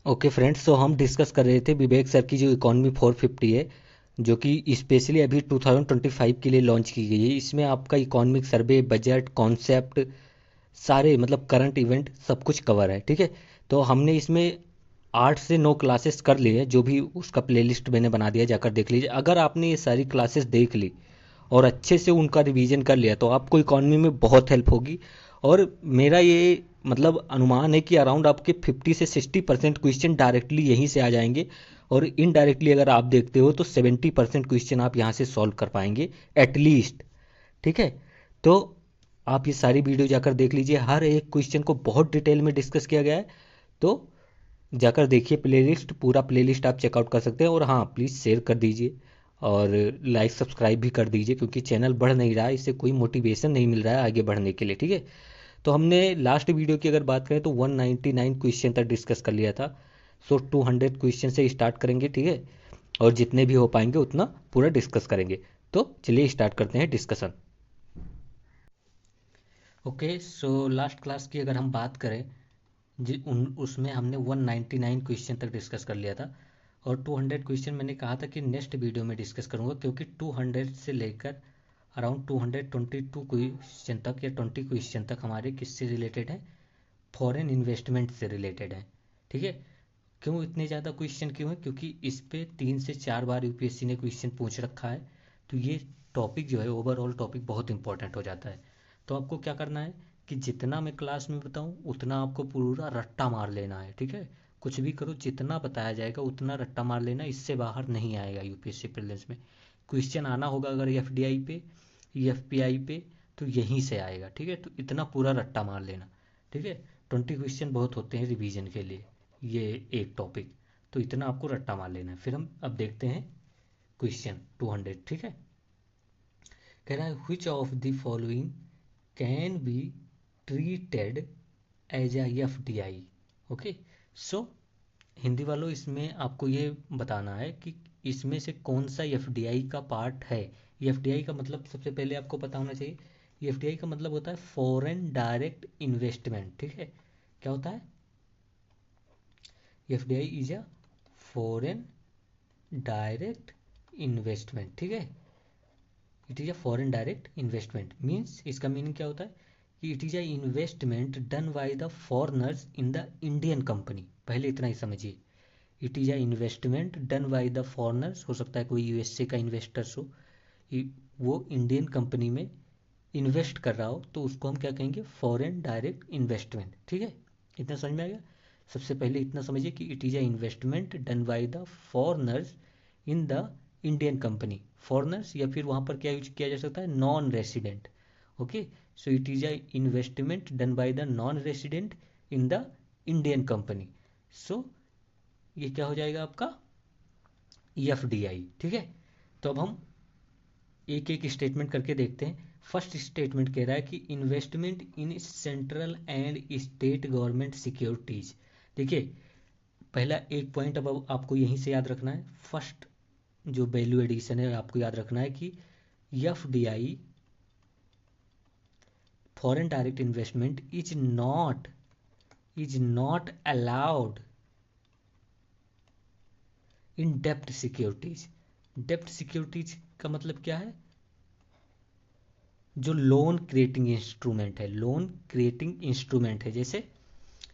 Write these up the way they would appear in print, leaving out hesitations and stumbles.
Okay friends, तो हम discuss कर रहे थे विवेक सर की जो इकॉनमी 450 है, जो कि स्पेशली अभी 2025 के लिए लॉन्च की गई है। इसमें आपका इकोनॉमिक सर्वे, बजट, कॉन्सेप्ट, सारे मतलब करंट इवेंट सब कुछ कवर है। ठीक है, तो हमने इसमें 8 से 9 क्लासेस कर लिए हैं, जो भी उसका प्लेलिस्ट मैंने बना दिया, जाकर देख लीजिए। अगर आपने ये सारी क्लासेस देख ली और अच्छे से उनका रिवीजन कर लिया तो आपको इकॉनमी में बहुत हेल्प होगी। और मेरा ये मतलब अनुमान है कि अराउंड आपके 50 से 60% क्वेश्चन डायरेक्टली यहीं से आ जाएंगे, और इनडायरेक्टली अगर आप देखते हो तो 70% क्वेश्चन आप यहाँ से सॉल्व कर पाएंगे एटलीस्ट। ठीक है, तो आप ये सारी वीडियो जाकर देख लीजिए, हर एक क्वेश्चन को बहुत डिटेल में डिस्कस किया गया है। तो जाकर देखिए प्लेलिस्ट, पूरा प्लेलिस्ट आप चेकआउट कर सकते हैं। और हाँ, प्लीज़ शेयर कर दीजिए और लाइक सब्सक्राइब भी कर दीजिए, क्योंकि चैनल बढ़ नहीं रहा है, इससे कोई मोटिवेशन नहीं मिल रहा है आगे बढ़ने के लिए। ठीक है, तो हमने लास्ट वीडियो की अगर बात करें तो 199 क्वेश्चन तक डिस्कस कर लिया था। सो 200 क्वेश्चन से स्टार्ट करेंगे। ठीक है, और जितने भी हो पाएंगे उतना पूरा डिस्कस करेंगे। तो चलिए स्टार्ट करते हैं discussion. Okay, so last class की अगर हम बात करें, जी उन उसमें हमने 199 क्वेश्चन तक डिस्कस कर लिया था। और 200 क्वेश्चन मैंने कहा था कि नेक्स्ट वीडियो में डिस्कस करूंगा, क्योंकि 200 से लेकर अराउंड 222 क्वेश्चन तक या 20 क्वेश्चन तक हमारे किससे रिलेटेड है, फॉरेन इन्वेस्टमेंट से रिलेटेड है। ठीक है, क्यों इतने ज़्यादा क्वेश्चन क्यों है, क्योंकि इस पे 3 से 4 बार यूपीएससी ने क्वेश्चन पूछ रखा है। तो ये टॉपिक जो है, ओवरऑल टॉपिक बहुत इंपॉर्टेंट हो जाता है। तो आपको क्या करना है कि जितना मैं क्लास में बताऊं उतना आपको पूरा रट्टा मार लेना है। ठीक है, कुछ भी करो, जितना बताया जाएगा उतना रट्टा मार लेना, इससे बाहर नहीं आएगा यूपीएससी प्रीलिम्स में। क्वेश्चन आना होगा अगर एफडीआई पे, एफपीआई पे, तो यहीं से आएगा। ठीक है, तो इतना पूरा रट्टा मार लेना। ठीक है, 20 क्वेश्चन बहुत होते हैं रिवीजन के लिए, ये एक टॉपिक। तो इतना आपको रट्टा मार लेना है। फिर हम अब देखते हैं क्वेश्चन 200। ठीक है, कह रहा है which of the following can be treated as a FDI. Okay, so Hindi वालों, इसमें आपको ये बताना है कि इसमें से कौन सा एफडीआई का पार्ट है। एफडीआई का मतलब सबसे पहले आपको पता होना चाहिए, एफडीआई का मतलब होता है फॉरेन डायरेक्ट इन्वेस्टमेंट। ठीक है, क्या होता है, FDI is a foreign direct investment. ठीक है, it is a foreign direct investment means, इसका मीनिंग क्या होता है कि it is a investment done by the foreigners in the Indian company. पहले इतना ही समझिए, it is a investment done by the foreigners, हो सकता है कोई यूएसए का इन्वेस्टर्स हो, वो इंडियन कंपनी में इन्वेस्ट कर रहा हो, तो उसको हम क्या कहेंगे, फॉरेन डायरेक्ट इन्वेस्टमेंट। ठीक है, इतना समझ में आ गया। सबसे पहले इतना समझिए कि it is a investment done by the foreigners in the Indian company. Foreigners या फिर वहाँ पर क्या यूज किया जा सकता है, non resident. Okay, so it is a investment done by the non resident in the Indian company. So ये क्या हो जाएगा आपका, एफडीआई। ठीक है, तो अब हम एक एक स्टेटमेंट करके देखते हैं। फर्स्ट स्टेटमेंट कह रहा है कि investment in central and state government securities. देखिए, पहला एक पॉइंट अब आपको यहीं से याद रखना है। फर्स्ट जो वैल्यू एडिशन है आपको याद रखना है कि FDI, foreign direct investment, is not allowed in डेप्ट सिक्योरिटीज। डेप्ट सिक्योरिटीज का मतलब क्या है, जो लोन क्रिएटिंग इंस्ट्रूमेंट है, लोन क्रिएटिंग इंस्ट्रूमेंट है। जैसे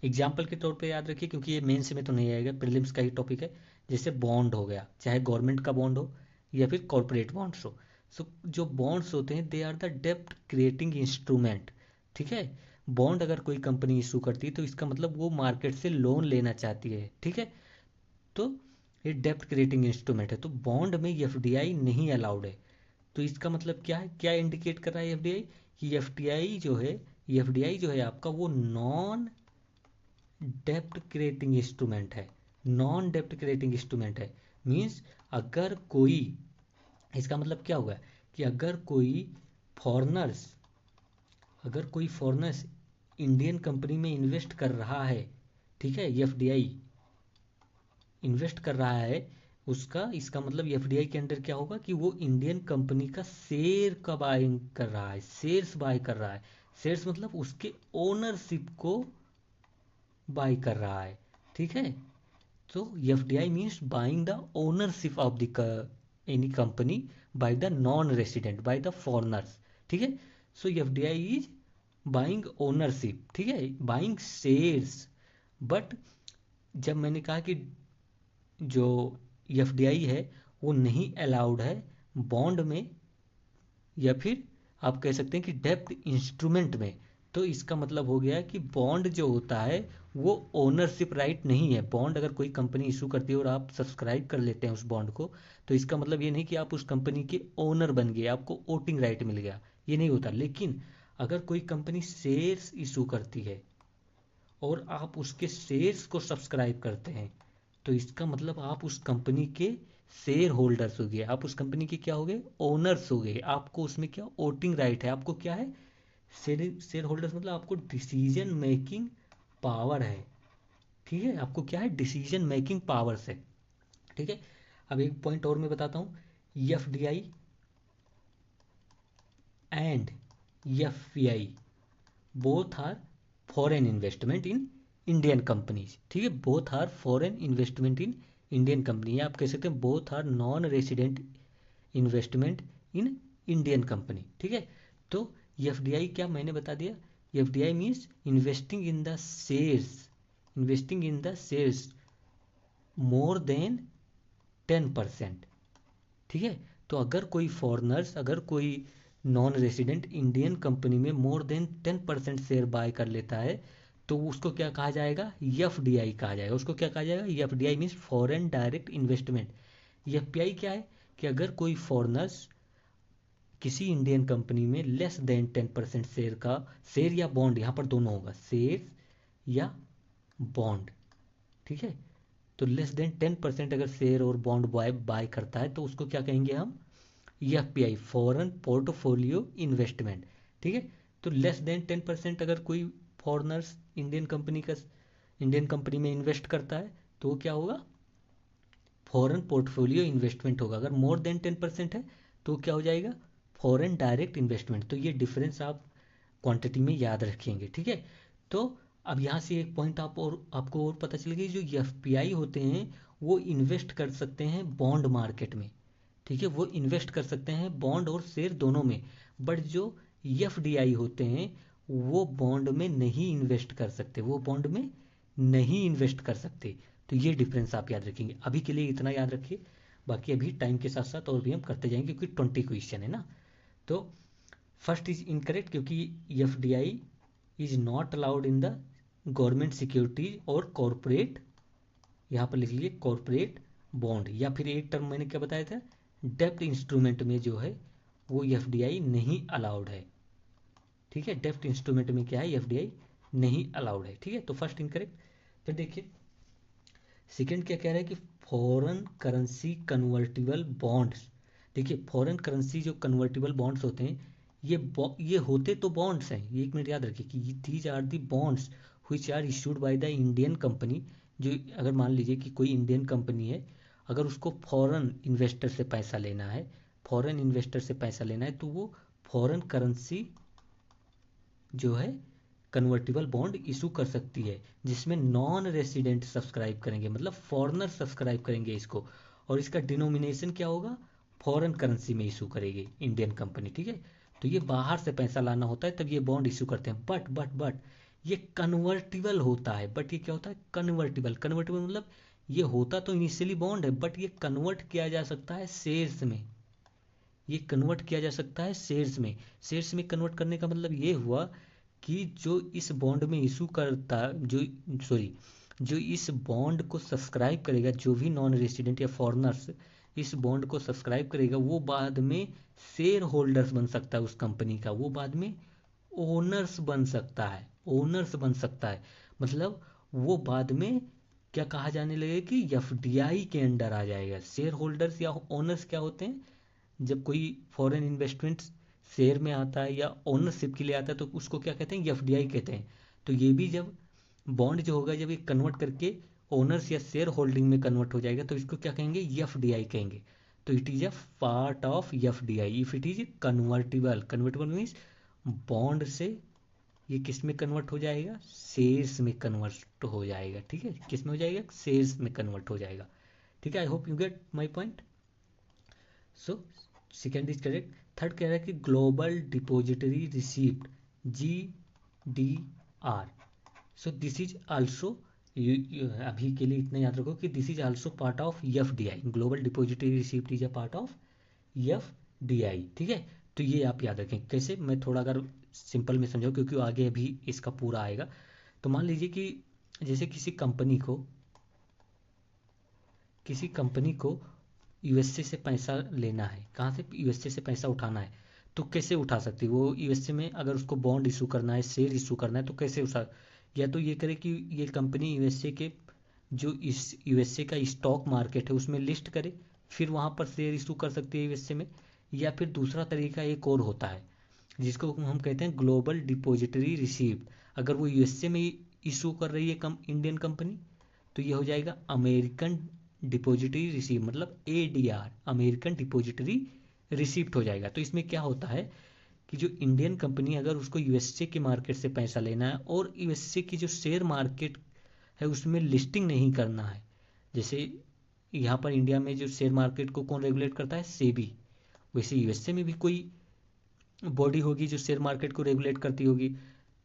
एग्जाम्पल के तौर पे याद रखिए, क्योंकि ये मेंस में तो नहीं आएगा, प्रीलिम्स का ही टॉपिक है। जैसे बॉन्ड हो गया, चाहे गवर्नमेंट का बॉन्ड हो या फिर कॉरपोरेट बॉन्ड्स हो। सो जो बॉन्ड्स होते हैं दे आर द डेप्ट क्रिएटिंग इंस्ट्रूमेंट। ठीक है, बॉन्ड अगर कोई कंपनी इशू करती है तो इसका मतलब वो मार्केट से लोन लेना चाहती है। ठीक है, तो ये डेप्ट क्रिएटिंग इंस्ट्रूमेंट है, तो बॉन्ड में एफडीआई नहीं अलाउड है। तो इसका मतलब क्या है, क्या इंडिकेट कर रहा है एफडीआई, कि एफडीआई जो है आपका, वो नॉन डेप्ट क्रिएटिंग इंस्ट्रूमेंट है। नॉन डेप्ट क्रिएटिंग इंस्ट्रूमेंट है मींस, अगर कोई, इसका मतलब क्या हुआ कि फॉरनर्स अगर कोई फॉरनर्स इंडियन कंपनी में इन्वेस्ट कर रहा है, ठीक है, एफडीआई इन्वेस्ट कर रहा है, उसका इसका मतलब एफडीआई के अंडर क्या होगा कि वो इंडियन कंपनी का शेयर का बाइंग कर रहा है, शेयर्स बाय कर रहा है। शेयर्स मतलब उसके ओनरशिप को बाई कर रहा है। ठीक है, तो FDI means buying the ownership of the any company by the non resident, by the foreigners, ठीक है। सो एफडीआई इज बाइंग ओनरशिप, ठीक है, बाइंग शेयर्स। बट जब मैंने कहा कि जो एफडीआई है वो नहीं अलाउड है बॉन्ड में, या फिर आप कह सकते हैं कि डेब्ट इंस्ट्रूमेंट में, तो इसका मतलब हो गया कि बॉन्ड जो होता है वो ओनरशिप राइट नहीं है। बॉन्ड अगर कोई कंपनी इशू करती है और आप सब्सक्राइब कर लेते हैं उस बॉन्ड को, तो इसका मतलब ये नहीं कि आप उस कंपनी के ओनर बन गए, आपको वोटिंग राइट मिल गया, ये नहीं होता। लेकिन अगर कोई कंपनी शेयर्स इशू करती है और आप उसके शेयर्स को सब्सक्राइब करते हैं, तो इसका मतलब आप उस कंपनी के शेयर होल्डर्स हो गए, आप उस कंपनी के क्या हो गए, ओनर्स हो गए, आपको उसमें क्या वोटिंग राइट है, आपको क्या है, शेयर शेयर होल्डर्स मतलब आपको डिसीजन मेकिंग पावर है, ठीक है, आपको क्या है, डिसीजन मेकिंग पावर्स है, ठीक है। अब एक पॉइंट और मैं बताता हूँ, FDI and FPI both are foreign investment in Indian companies, ठीक है, both are foreign investment in Indian company, आप कह सकते हैं both are non resident investment in Indian company, ठीक है। तो एफडीआई क्या मैंने बता दिया, FDI means investing in the shares, investing in the shares more than 10%, ठीक है। तो अगर कोई फॉरनर्स, अगर कोई नॉन रेसिडेंट इंडियन कंपनी में मोर देन 10% शेयर बाय कर लेता है, तो उसको क्या कहा जाएगा, एफडीआई कहा जाएगा। उसको क्या कहा जाएगा, FDI means foreign direct investment. FPI क्या है कि अगर कोई फॉरनर्स किसी इंडियन कंपनी में लेस देन 10% शेयर का, शेयर या बॉन्ड, यहाँ पर दोनों होगा, शेयर या बॉन्ड, ठीक है। तो लेस देन 10% अगर शेयर और बॉन्ड बाय बाय करता है तो उसको क्या कहेंगे हम, एफपीआई, फॉरेन पोर्टफोलियो इन्वेस्टमेंट, ठीक है। तो लेस देन 10% अगर कोई फॉरनर्स इंडियन कंपनी में इन्वेस्ट करता है तो वो क्या होगा, फॉरेन पोर्टफोलियो इन्वेस्टमेंट होगा। अगर मोर देन 10% है तो क्या हो जाएगा, फॉरेन डायरेक्ट इन्वेस्टमेंट। तो ये डिफरेंस आप क्वांटिटी में याद रखेंगे, ठीक है। तो अब यहाँ से एक पॉइंट आपको और पता चल गया, जो एफपीआई होते हैं वो इन्वेस्ट कर सकते हैं बॉन्ड मार्केट में, ठीक है, वो इन्वेस्ट कर सकते हैं बॉन्ड और शेयर दोनों में। बट जो एफडीआई होते हैं वो बॉन्ड में नहीं इन्वेस्ट कर सकते, वो बॉन्ड में नहीं इन्वेस्ट कर सकते। तो ये डिफरेंस आप याद रखेंगे। अभी के लिए इतना याद रखिए, बाकी अभी टाइम के साथ साथ और भी हम करते जाएंगे क्योंकि 20 क्वेश्चन है ना। तो फर्स्ट इज इनकरेक्ट, क्योंकि FDI is not allowed in the government securities और कॉरपोरेट, यहाँ पर लिख लीजिए कॉरपोरेट बॉन्ड, या फिर एक टर्म मैंने क्या बताया था, डेप्ट इंस्ट्रूमेंट में जो है वो एफडीआई नहीं अलाउड है, ठीक है। डेप्ट इंस्ट्रूमेंट में क्या है, एफडीआई नहीं अलाउड है, ठीक है। तो फर्स्ट इनकरेक्ट। फिर देखिए सेकंड क्या कह रहा है कि फॉरेन करेंसी कन्वर्टिबल बॉन्ड्स। देखिए फॉरेन करेंसी जो कन्वर्टिबल बॉन्ड्स होते हैं, ये होते तो बॉन्ड्स हैं, ये एक मिनट याद रखिए कि these are the bonds which are issued by the Indian company. जो अगर मान लीजिए कि कोई इंडियन कंपनी है, अगर उसको फॉरेन इन्वेस्टर से पैसा लेना है, फॉरेन इन्वेस्टर से पैसा लेना है, तो वो फॉरेन करेंसी जो है कन्वर्टिबल बॉन्ड इशू कर सकती है, जिसमें नॉन रेसिडेंट सब्सक्राइब करेंगे, मतलब फॉरेनर सब्सक्राइब करेंगे इसको, और इसका डिनोमिनेशन क्या होगा, फॉरेन करेंसी में इशू करेगी इंडियन कंपनी, ठीक है। तो ये बाहर से पैसा लाना होता है तब ये बॉन्ड इशू करते हैं। बट ये कन्वर्टिबल होता है। बट ये क्या होता है, कन्वर्टिबल। कन्वर्टिबल मतलब ये होता तो इनिशियली बॉन्ड है, बट ये कन्वर्ट किया जा सकता है शेयर्स में, ये कन्वर्ट किया जा सकता है शेयर्स में। शेयर्स में कन्वर्ट करने का मतलब ये हुआ कि जो इस बॉन्ड में इशू करता, जो सॉरी जो इस बॉन्ड को सब्सक्राइब करेगा, जो भी नॉन रेसिडेंट या फॉरेनर्स इस बॉन्ड को सब्सक्राइब करेगा, वो बाद में शेयर होल्डर्स बन सकता है उस कंपनी का, वो बाद में ओनर्स बन सकता है, ओनर्स बन सकता है। मतलब वो बाद में क्या कहा जाने लगे कि एफडीआई के अंडर आ जाएगा। शेयर होल्डर्स या ओनर्स क्या होते हैं, जब कोई फॉरेन इन्वेस्टमेंट शेयर में आता है या ओनरशिप के लिए आता है तो उसको क्या कहते हैं, एफडीआई कहते हैं। तो ये भी जब बॉन्ड जो होगा, जब ये कन्वर्ट करके ओनर्स या शेयर होल्डिंग में कन्वर्ट हो जाएगा तो इसको क्या कहेंगे, एफडीआई कहेंगे। तो it is a part of FDI if it is convertible. Convertible means bond से ये किस में कन्वर्ट हो जाएगा, शेयर्स में कन्वर्ट हो जाएगा। ठीक है, किस में हो जाएगा, शेयर्स में कन्वर्ट हो जाएगा। ठीक है, आई hope you get my point. So second is correct. Third कह रहा है कि global depository receipt GDR। So this is also, अभी के लिए इतना याद रखो कि this is also part of FDI। Global depository receipt is a part of FDI। ठीक है, तो ये आप याद रखें। कैसे, मैं थोड़ा अगर सिंपल में समझाऊँ क्योंकि आगे अभी इसका पूरा आएगा। तो मान लीजिए कि जैसे किसी कंपनी को USA से पैसा लेना है, कहाँ से, USA से पैसा उठाना है, तो कैसे उठा सकती है वो। USA में अगर उसको बॉन्ड इशू करना है, शेयर इशू करना है, तो कैसे उठा, या तो ये करे कि ये कंपनी USA के जो इस USA का स्टॉक मार्केट है उसमें लिस्ट करे, फिर वहाँ पर शेयर इशू कर सकती है USA में। या फिर दूसरा तरीका एक और होता है जिसको हम कहते हैं ग्लोबल डिपॉजिटरी रिसीप्ट। अगर वो USA में इशू कर रही है इंडियन कंपनी, तो ये हो जाएगा अमेरिकन डिपॉजिटरी रिसीप्ट, मतलब ADR, अमेरिकन डिपॉजिटरी रिसीप्ट हो जाएगा। तो इसमें क्या होता है कि जो इंडियन कंपनी अगर उसको USA के मार्केट से पैसा लेना है और USA की जो शेयर मार्केट है उसमें लिस्टिंग नहीं करना है, जैसे यहाँ पर इंडिया में जो शेयर मार्केट को कौन रेगुलेट करता है, सेबी, वैसे USA में भी कोई बॉडी होगी जो शेयर मार्केट को रेगुलेट करती होगी।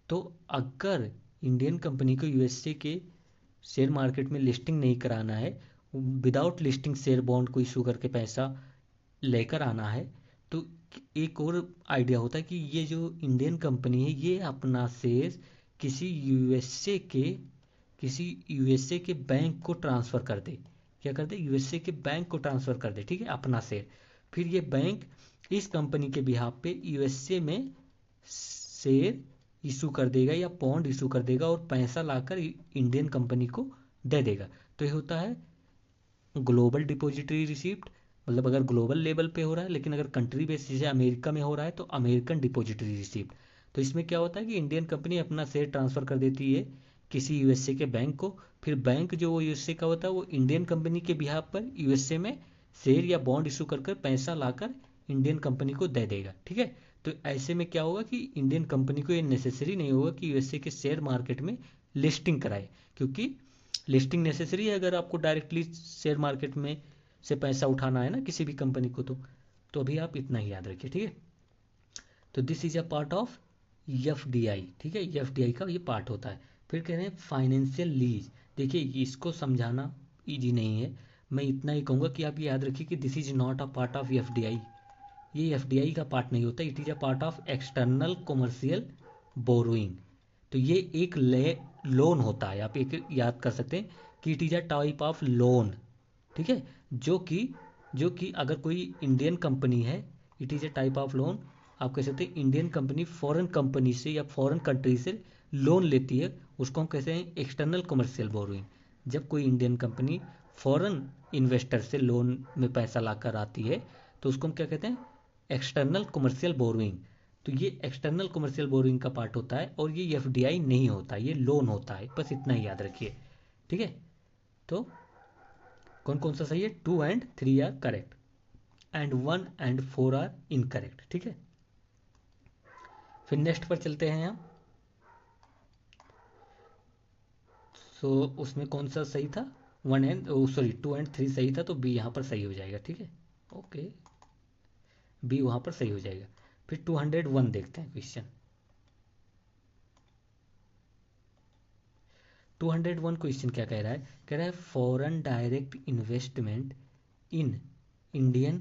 तो अगर इंडियन कंपनी को USA के शेयर मार्केट में लिस्टिंग नहीं कराना है, विदाउट लिस्टिंग शेयर बॉन्ड को इशू करके पैसा लेकर आना है, तो एक और आइडिया होता है कि ये जो इंडियन कंपनी है ये अपना शेयर किसी यूएसए के बैंक को ट्रांसफ़र कर दे। क्या कर दे, यूएसए के बैंक को ट्रांसफ़र कर दे। ठीक है, अपना शेयर, फिर ये बैंक इस कंपनी के बिहाफ पे यूएसए में शेयर इशू कर देगा या बॉन्ड इशू कर देगा और पैसा लाकर इंडियन कंपनी को दे देगा। तो ये होता है ग्लोबल डिपॉजिटरी रिसिप्ट, मतलब अगर ग्लोबल लेवल पे हो रहा है, लेकिन अगर कंट्री बेस जैसे अमेरिका में हो रहा है तो अमेरिकन डिपॉजिटरी रिसिप्ट। तो इसमें क्या होता है कि इंडियन कंपनी अपना शेयर ट्रांसफ़र कर देती है किसी यूएसए के बैंक को, फिर बैंक जो वो यूएसए का होता है वो इंडियन कंपनी के बिहाफ पर यूएसए में शेयर या बॉन्ड इशू कर पैसा लाकर इंडियन कंपनी को दे देगा। ठीक है, तो ऐसे में क्या होगा कि इंडियन कंपनी को ये नेसेसरी नहीं होगा कि यूएसए के शेयर मार्केट में लिस्टिंग कराए, क्योंकि लिस्टिंग नेसेसरी है अगर आपको डायरेक्टली शेयर मार्केट में से पैसा उठाना है ना किसी भी कंपनी को। तो अभी आप इतना ही याद रखिए। ठीक है, तो this is a part of FDI। ठीक है, FDI का ये पार्ट होता है। फिर कह रहे हैं फाइनेंशियल लीज। देखिए इसको समझाना इजी नहीं है, मैं इतना ही कहूँगा कि आप ये याद रखिए कि this is not a part of FDI। ये FDI का पार्ट नहीं होता, it is a part of external commercial borrowing. तो ये एक लोन होता है, आप एक याद कर सकते हैं कि it is a type of loan. ठीक है, जो कि अगर कोई इंडियन कंपनी है, it is a type of loan. आप कह सकते हैं इंडियन कंपनी फॉरेन कंपनी से या फॉरेन कंट्री से लोन लेती है, उसको हम कहते हैं एक्सटर्नल कमर्शियल बोरोइंग। जब कोई इंडियन कंपनी फॉरेन इन्वेस्टर से लोन में पैसा लाकर आती है तो उसको हम क्या कहते हैं, एक्सटर्नल कमर्शियल बोरोइंग। तो ये एक्सटर्नल कमर्शियल बोरोइंग का पार्ट होता है और ये FDI नहीं होता, ये लोन होता है, बस इतना ही याद रखिए। ठीक है, तो कौन कौन सा सही है, 2 and 3 are correct and 1 and 4 are incorrect. ठीक है, फिर नेक्स्ट पर चलते हैं हम। सो उसमें कौन सा सही था, 2 and 3 सही था, तो B यहाँ पर सही हो जाएगा। ठीक है, ओके, B वहाँ पर सही हो जाएगा। फिर 201 देखते हैं क्वेश्चन। 201 क्वेश्चन क्या कह रहा है, कह रहा है foreign direct investment in Indian,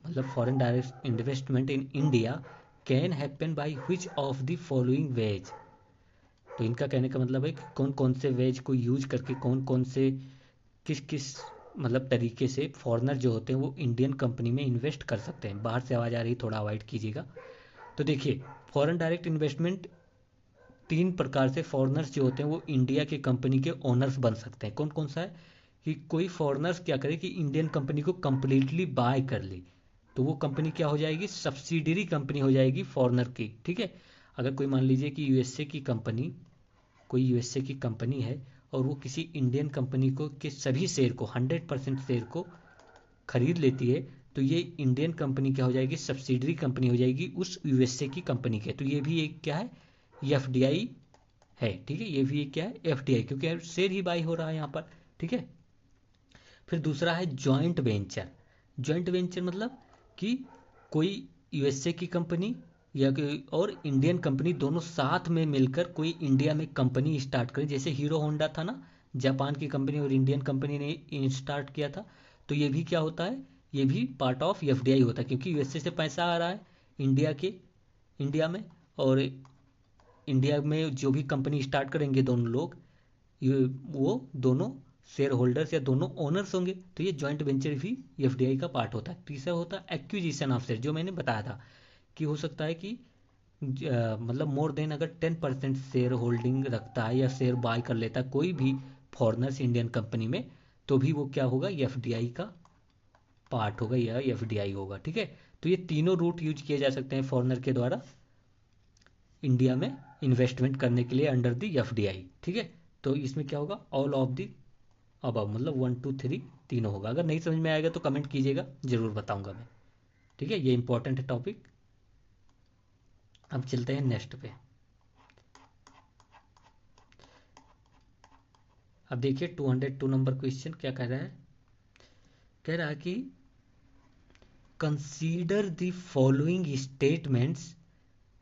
मतलब foreign direct investment in India can happen by which of the following ways. तो इनका कहने का मतलब है कि कौन कौन से वेज को यूज करके, कौन कौन से किस किस मतलब तरीके से फॉरेनर जो होते हैं वो इंडियन कंपनी में इन्वेस्ट कर सकते हैं। बाहर से आवाज़ आ रही, थोड़ा अवॉइड कीजिएगा। तो देखिए फॉरेन डायरेक्ट इन्वेस्टमेंट 3 प्रकार से फॉरेनर्स जो होते हैं वो इंडिया के कंपनी के ओनर्स बन सकते हैं। कौन कौन सा है कि कोई फॉरेनर्स क्या करे कि इंडियन कंपनी को कंप्लीटली बाय कर ले, तो वो कंपनी क्या हो जाएगी, सब्सिडरी कंपनी हो जाएगी फॉरेनर की। ठीक है, अगर कोई मान लीजिए कि कोई यूएसए की कंपनी है और वो किसी इंडियन कंपनी को के सभी शेयर को 100% शेयर को खरीद लेती है, तो ये इंडियन कंपनी क्या हो जाएगी, सब्सिडरी कंपनी हो जाएगी उस यूएसए की कंपनी के। तो ये भी एक क्या है, एफडीआई है, ठीक है। ये भी क्या है, एफडीआई, क्योंकि शेयर ही बाई हो रहा है यहाँ पर, ठीक है। फिर दूसरा है जॉइंट वेंचर। जॉइंट वेंचर मतलब कि कोई यूएसए की कंपनी या कोई और इंडियन कंपनी दोनों साथ में मिलकर कोई इंडिया में कंपनी स्टार्ट करें, जैसे हीरो होंडा था ना, जापान की कंपनी और इंडियन कंपनी ने स्टार्ट किया था। तो ये भी क्या होता है, ये भी पार्ट ऑफ एफडीआई होता है, क्योंकि यूएसए से पैसा आ रहा है इंडिया के इंडिया में, और इंडिया में जो भी कंपनी स्टार्ट करेंगे दोनों लोग, वो दोनों शेयर होल्डर्स या दोनों ओनर्स होंगे, तो ये जॉइंट वेंचर भी एफडीआई का पार्ट होता है। तीसरा होता है एक्विजिशन ऑफ शेयर, जो मैंने बताया था कि हो सकता है कि मतलब मोर देन अगर 10% शेयर होल्डिंग रखता है या शेयर बाय कर लेता है कोई भी फॉरनर्स इंडियन कंपनी में, तो भी वो क्या होगा, एफडीआई का पार्ट होगा या एफडीआई होगा, ठीक है। तो ये तीनों रूट यूज किए जा सकते हैं फॉरनर के द्वारा इंडिया में इन्वेस्टमेंट करने के लिए अंडर दी एफडीआई, ठीक है। तो इसमें क्या होगा, ऑल ऑफ दी अब मतलब 1 2 3 तीनों होगा। अगर नहीं समझ में आएगा तो कमेंट कीजिएगा, जरूर बताऊंगा मैं, ठीक है। ये इंपॉर्टेंट है टॉपिक। अब चलते हैं नेक्स्ट पे। अब देखिए 202 नंबर क्वेश्चन क्या कह रहा है, कह रहा है कि consider the following statements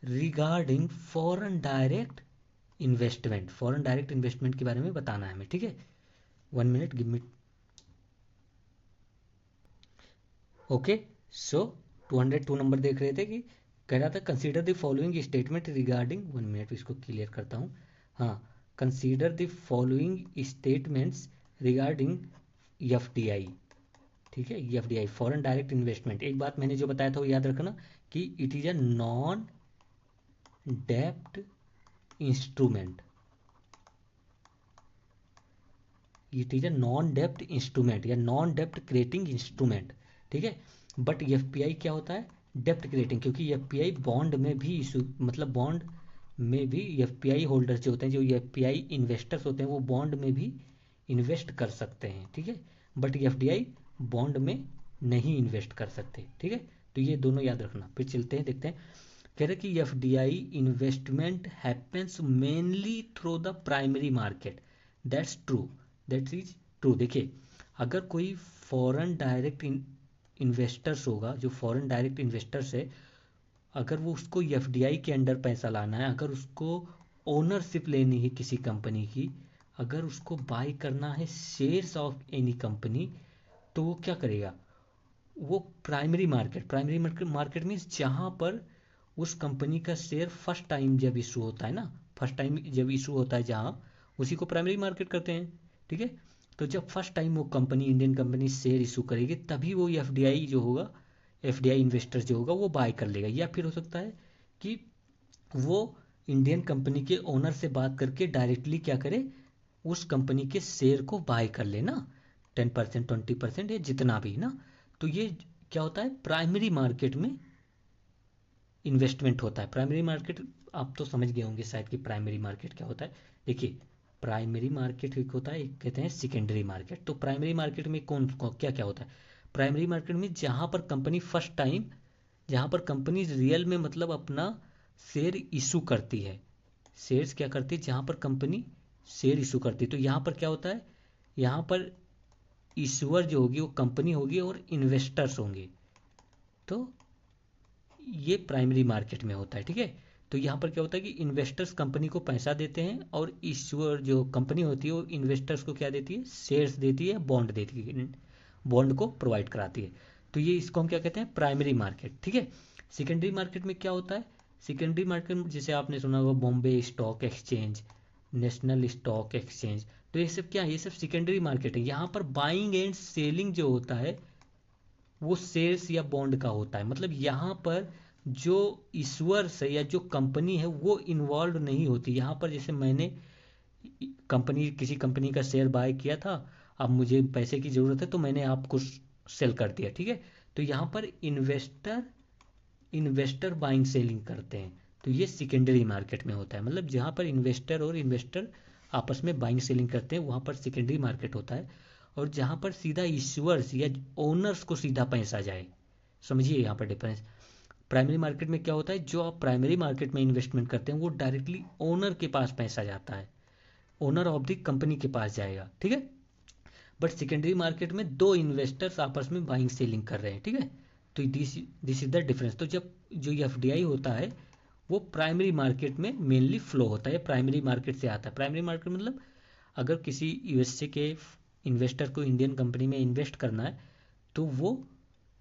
regarding foreign direct investment. Foreign direct investment के बारे में बताना है हमें, ठीक है। 1 मिनट गिव मी। ओके, सो 202 नंबर देख रहे थे कि कह रहा था consider the following statement regarding, 1 minute इसको क्लियर करता हूँ। हाँ, consider the following statements regarding FDI, ठीक है। एफडीआई फॉरेन डायरेक्ट इन्वेस्टमेंट, एक बात मैंने जो बताया था वो याद रखना कि इट इज अ नॉन डेप्ट instrument, it is a non डेप्ट इंस्ट्रूमेंट या नॉन डेप्ट क्रिएटिंग इंस्ट्रूमेंट, ठीक है। बट एफपीआई क्या होता है, डेप्ट क्रिएटिंग, क्योंकि एफपीआई बॉन्ड में भी इशू, मतलब बॉन्ड में भी एफपीआई होल्डर्स जो होते हैं, जो एफपीआई इन्वेस्टर्स होते हैं, वो बॉन्ड में भी इन्वेस्ट कर सकते हैं, ठीक है। बट एफडीआई बॉन्ड में नहीं इन्वेस्ट कर सकते, ठीक है। तो ये दोनों याद रखना। फिर चलते हैं, देखते हैं। कह रहे कि FDI investment happens mainly through the primary market, that's true, that is true. देखिए, अगर कोई फॉरेन डायरेक्ट इन्वेस्टर्स होगा, जो फॉरेन डायरेक्ट इन्वेस्टर्स है, अगर वो उसको एफडीआई के अंडर पैसा लाना है, अगर उसको ओनरशिप लेनी है किसी कंपनी की, अगर उसको बाय करना है शेयर्स ऑफ एनी कंपनी, तो वो क्या करेगा, वो primary market, primary market means जहाँ पर उस कंपनी का शेयर फर्स्ट टाइम जब इशू होता है ना, फर्स्ट टाइम जब इशू होता है जहाँ, उसी को प्राइमरी मार्केट करते हैं, ठीक है। तो जब फर्स्ट टाइम वो company, Indian company share issue करेगी, तभी वो एफडीआई जो होगा, एफडीआई इन्वेस्टर जो होगा वो बाय कर लेगा। या फिर हो सकता है कि वो इंडियन कंपनी के ओनर से बात करके डायरेक्टली क्या करे, उस कंपनी के शेयर को बाय कर ले ना, 10% 20% या जितना भी ना। तो ये क्या होता है, प्राइमरी मार्केट में इन्वेस्टमेंट होता है। प्राइमरी मार्केट आप तो समझ गए होंगे शायद कि प्राइमरी मार्केट क्या होता है। देखिए, प्राइमरी मार्केट एक होता है, एक कहते हैं सेकेंडरी मार्केट। तो प्राइमरी मार्केट में क्या क्या होता है, प्राइमरी मार्केट में जहाँ पर कंपनी फर्स्ट टाइम, जहाँ पर कंपनी रियल में मतलब अपना शेयर इशू करती है, शेयर्स क्या करती है, जहाँ पर कंपनी शेयर इशू करती है, तो यहाँ पर क्या होता है, यहाँ पर इशूअर जो होगी वो कंपनी होगी और इन्वेस्टर्स होंगे। तो ये प्राइमरी मार्केट में होता है, ठीक है। तो यहाँ पर क्या होता है कि इन्वेस्टर्स कंपनी को पैसा देते हैं और इश्यूअर जो कंपनी होती है वो इन्वेस्टर्स को क्या देती है, शेयर्स देती है, बॉन्ड देती है, बॉन्ड को प्रोवाइड कराती है। तो ये इसको हम क्या कहते हैं, प्राइमरी मार्केट, ठीक है। सेकेंडरी मार्केट में क्या होता है, सेकेंडरी मार्केट में जैसे आपने सुना होगा Bombay stock exchange, national stock exchange, तो ये सब क्या है, ये सब सेकेंडरी मार्केट है। यहाँ पर बाइंग एंड सेलिंग जो होता है वो शेयर्स या बॉन्ड का होता है। मतलब यहाँ पर जो इश्यूअर्स है या जो कंपनी है वो इन्वॉल्व नहीं होती। यहाँ पर जैसे मैंने कंपनी, किसी कंपनी का शेयर बाय किया था, अब मुझे पैसे की ज़रूरत है तो मैंने आपको सेल कर दिया, ठीक है। तो यहाँ पर इन्वेस्टर इन्वेस्टर बाइंग सेलिंग करते हैं, तो ये सेकेंडरी मार्केट में होता है। मतलब जहाँ पर इन्वेस्टर और इन्वेस्टर आपस में बाइंग सेलिंग करते हैं वहाँ पर सेकेंडरी मार्केट होता है। और जहाँ पर सीधा इश्यूअर्स या ओनर्स को सीधा पैसा जाए, समझिए यहाँ पर डिफरेंस। प्राइमरी मार्केट में क्या होता है, जो आप प्राइमरी मार्केट में इन्वेस्टमेंट करते हैं वो डायरेक्टली ओनर के पास पैसा जाता है, ओनर ऑफ द कंपनी के पास जाएगा, ठीक है। बट सेकेंडरी मार्केट में दो इन्वेस्टर्स आपस में बाइंग सेलिंग कर रहे हैं, ठीक है। तो दिस इज द डिफरेंस। तो जब जो एफडीआई होता है वो प्राइमरी मार्केट में मेनली फ्लो होता है, प्राइमरी मार्केट से आता है। प्राइमरी मार्केट मतलब अगर किसी यूएसए के इन्वेस्टर को इंडियन कंपनी में इन्वेस्ट करना है तो वो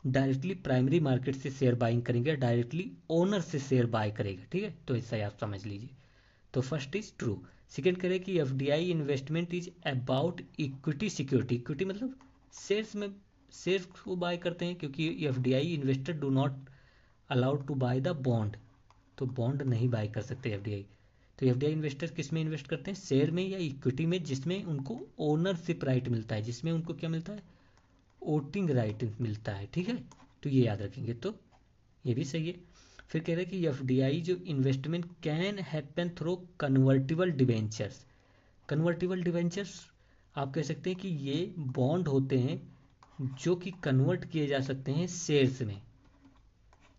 डायरेक्टली प्राइमरी मार्केट से शेयर बाइंग करेंगे, डायरेक्टली ओनर से शेयर बाय करेगा, ठीक है। तो ऐसा ही आप समझ लीजिए। तो फर्स्ट इज ट्रू। सेकेंड करें कि FDI investment is about equity security. Equity मतलब शेयर्स में, शेयर्स को बाय करते हैं, क्योंकि FDI investor do not allowed to buy the bond, तो बॉन्ड नहीं बाय कर सकते एफडीआई। तो एफडीआई इन्वेस्टर किस में इन्वेस्ट करते हैं, शेयर में या इक्विटी में, जिसमें उनको ओनरशिप राइट मिलता है, जिसमें उनको क्या मिलता है, वोटिंग राइट मिलता है, ठीक है। तो ये याद रखेंगे, तो ये भी सही है। फिर कह रहे हैं कि एफडीआई जो investment can happen through convertible debentures. Convertible debentures आप कह सकते हैं कि ये बॉन्ड होते हैं जो कि कन्वर्ट किए जा सकते हैं शेयर्स में,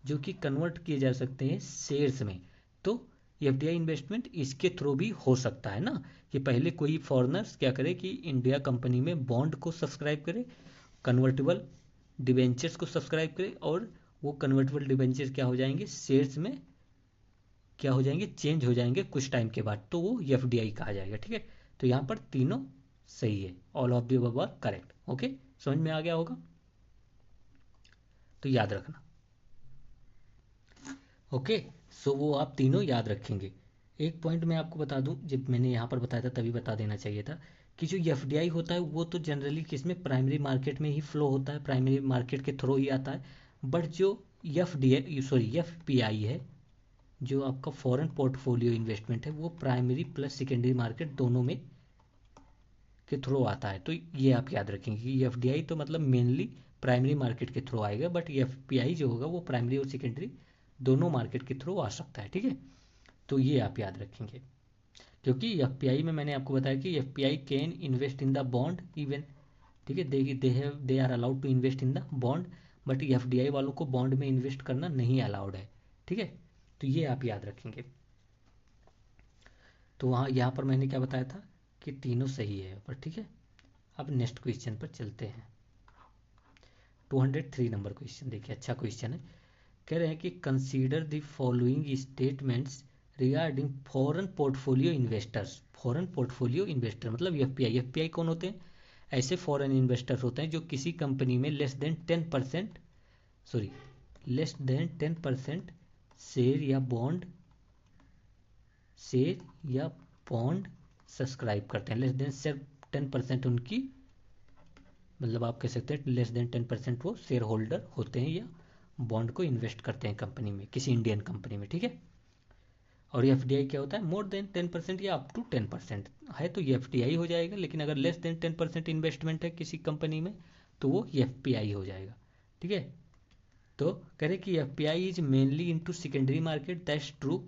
जो कि कन्वर्ट किए जा सकते हैं शेयर्स में। तो एफडीआई इन्वेस्टमेंट इसके थ्रू भी हो सकता है ना, कि पहले कोई फॉरेनर्स क्या करे कि इंडिया कंपनी में बॉन्ड को सब्सक्राइब करे, कन्वर्टेबल डिवेंचर्स को सब्सक्राइब करे, और वो कन्वर्टेबल डिवेंचर क्या हो जाएंगे, शेयर्स में क्या हो जाएंगे, चेंज हो जाएंगे कुछ टाइम के बाद, तो वो एफडीआई कहा जाएगा, ठीक है। तो यहाँ पर तीनों सही है, all of the above are correct. Okay, समझ में आ गया होगा, तो याद रखना। ओके, सो वो आप तीनों याद रखेंगे। एक पॉइंट मैं आपको बता दूं, जब मैंने यहाँ पर बताया था तभी बता देना चाहिए था, कि जो एफडीआई होता है वो तो जनरली किसमें, प्राइमरी मार्केट में ही फ्लो होता है, प्राइमरी मार्केट के थ्रू ही आता है। बट जो एफपीआई है, जो आपका फॉरेन पोर्टफोलियो इन्वेस्टमेंट है, वो प्राइमरी प्लस सेकेंडरी मार्केट दोनों में के थ्रू आता है। तो ये आप याद रखेंगे कि एफडीआई तो मतलब मेनली प्राइमरी मार्केट के थ्रू आएगा, बट एफपीआई जो होगा वो प्राइमरी और सेकेंडरी दोनों मार्केट के थ्रू आ सकता है, ठीक है। तो ये आप याद रखेंगे, क्योंकि एफपीआई में मैंने आपको बताया कि FPI can invest in the bond even, ठीक है, they are allowed to invest in the bond, but FDI वालों को बॉन्ड में इन्वेस्ट करना नहीं अलाउड है, ठीक है। तो ये आप याद रखेंगे। तो वहाँ यहाँ पर मैंने क्या बताया था कि तीनों सही है पर, ठीक है। अब नेक्स्ट क्वेश्चन पर चलते हैं। 203 नंबर क्वेश्चन देखिए, अच्छा क्वेश्चन है। कह रहे हैं कि consider the following statements regarding foreign portfolio investors. Foreign portfolio investor मतलब एफपीआई। एफपीआई कौन होते हैं, ऐसे फॉरेन इन्वेस्टर्स होते हैं जो किसी कंपनी में लेस देन 10% शेयर या बॉन्ड सब्सक्राइब करते हैं। लेस देन सिर्फ 10% उनकी, मतलब आप कह सकते हैं लेस देन 10% वो शेयर होल्डर होते हैं या बॉन्ड को इन्वेस्ट करते हैं कंपनी में, किसी इंडियन कंपनी में, ठीक है। और एफडीआई क्या होता है, मोर देन 10% या अप टू 10% है तो एफडीआई हो जाएगा, लेकिन अगर लेस देन 10% इन्वेस्टमेंट है किसी कंपनी में तो वो एफपीआई हो जाएगा, ठीक है। तो कह रहे कि FPI is mainly into secondary market, that's true,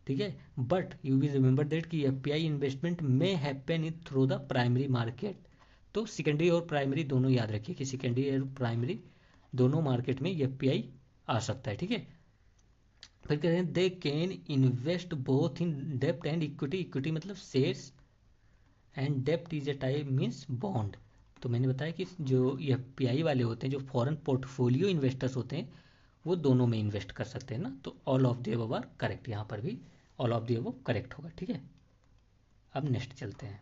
ठीक है। But you will remember that कि एफपीआई इन्वेस्टमेंट में happen in through the primary market. तो सेकेंडरी और प्राइमरी दोनों याद रखिए कि सेकेंडरी और प्राइमरी दोनों मार्केट में एफपीआई आ सकता है, ठीक है। फिर कहते हैं they can invest both in डेप्ट एंड इक्विटी। इक्विटी मतलब शेयर्स, एंड डेप्ट is a type means bond. तो मैंने बताया कि जो एफपीआई वाले होते हैं, जो फॉरेन पोर्टफोलियो इन्वेस्टर्स होते हैं, वो दोनों में इन्वेस्ट कर सकते हैं ना। तो all of the above are correct, यहाँ पर भी all of the above correct होगा, ठीक है। अब नेक्स्ट चलते हैं।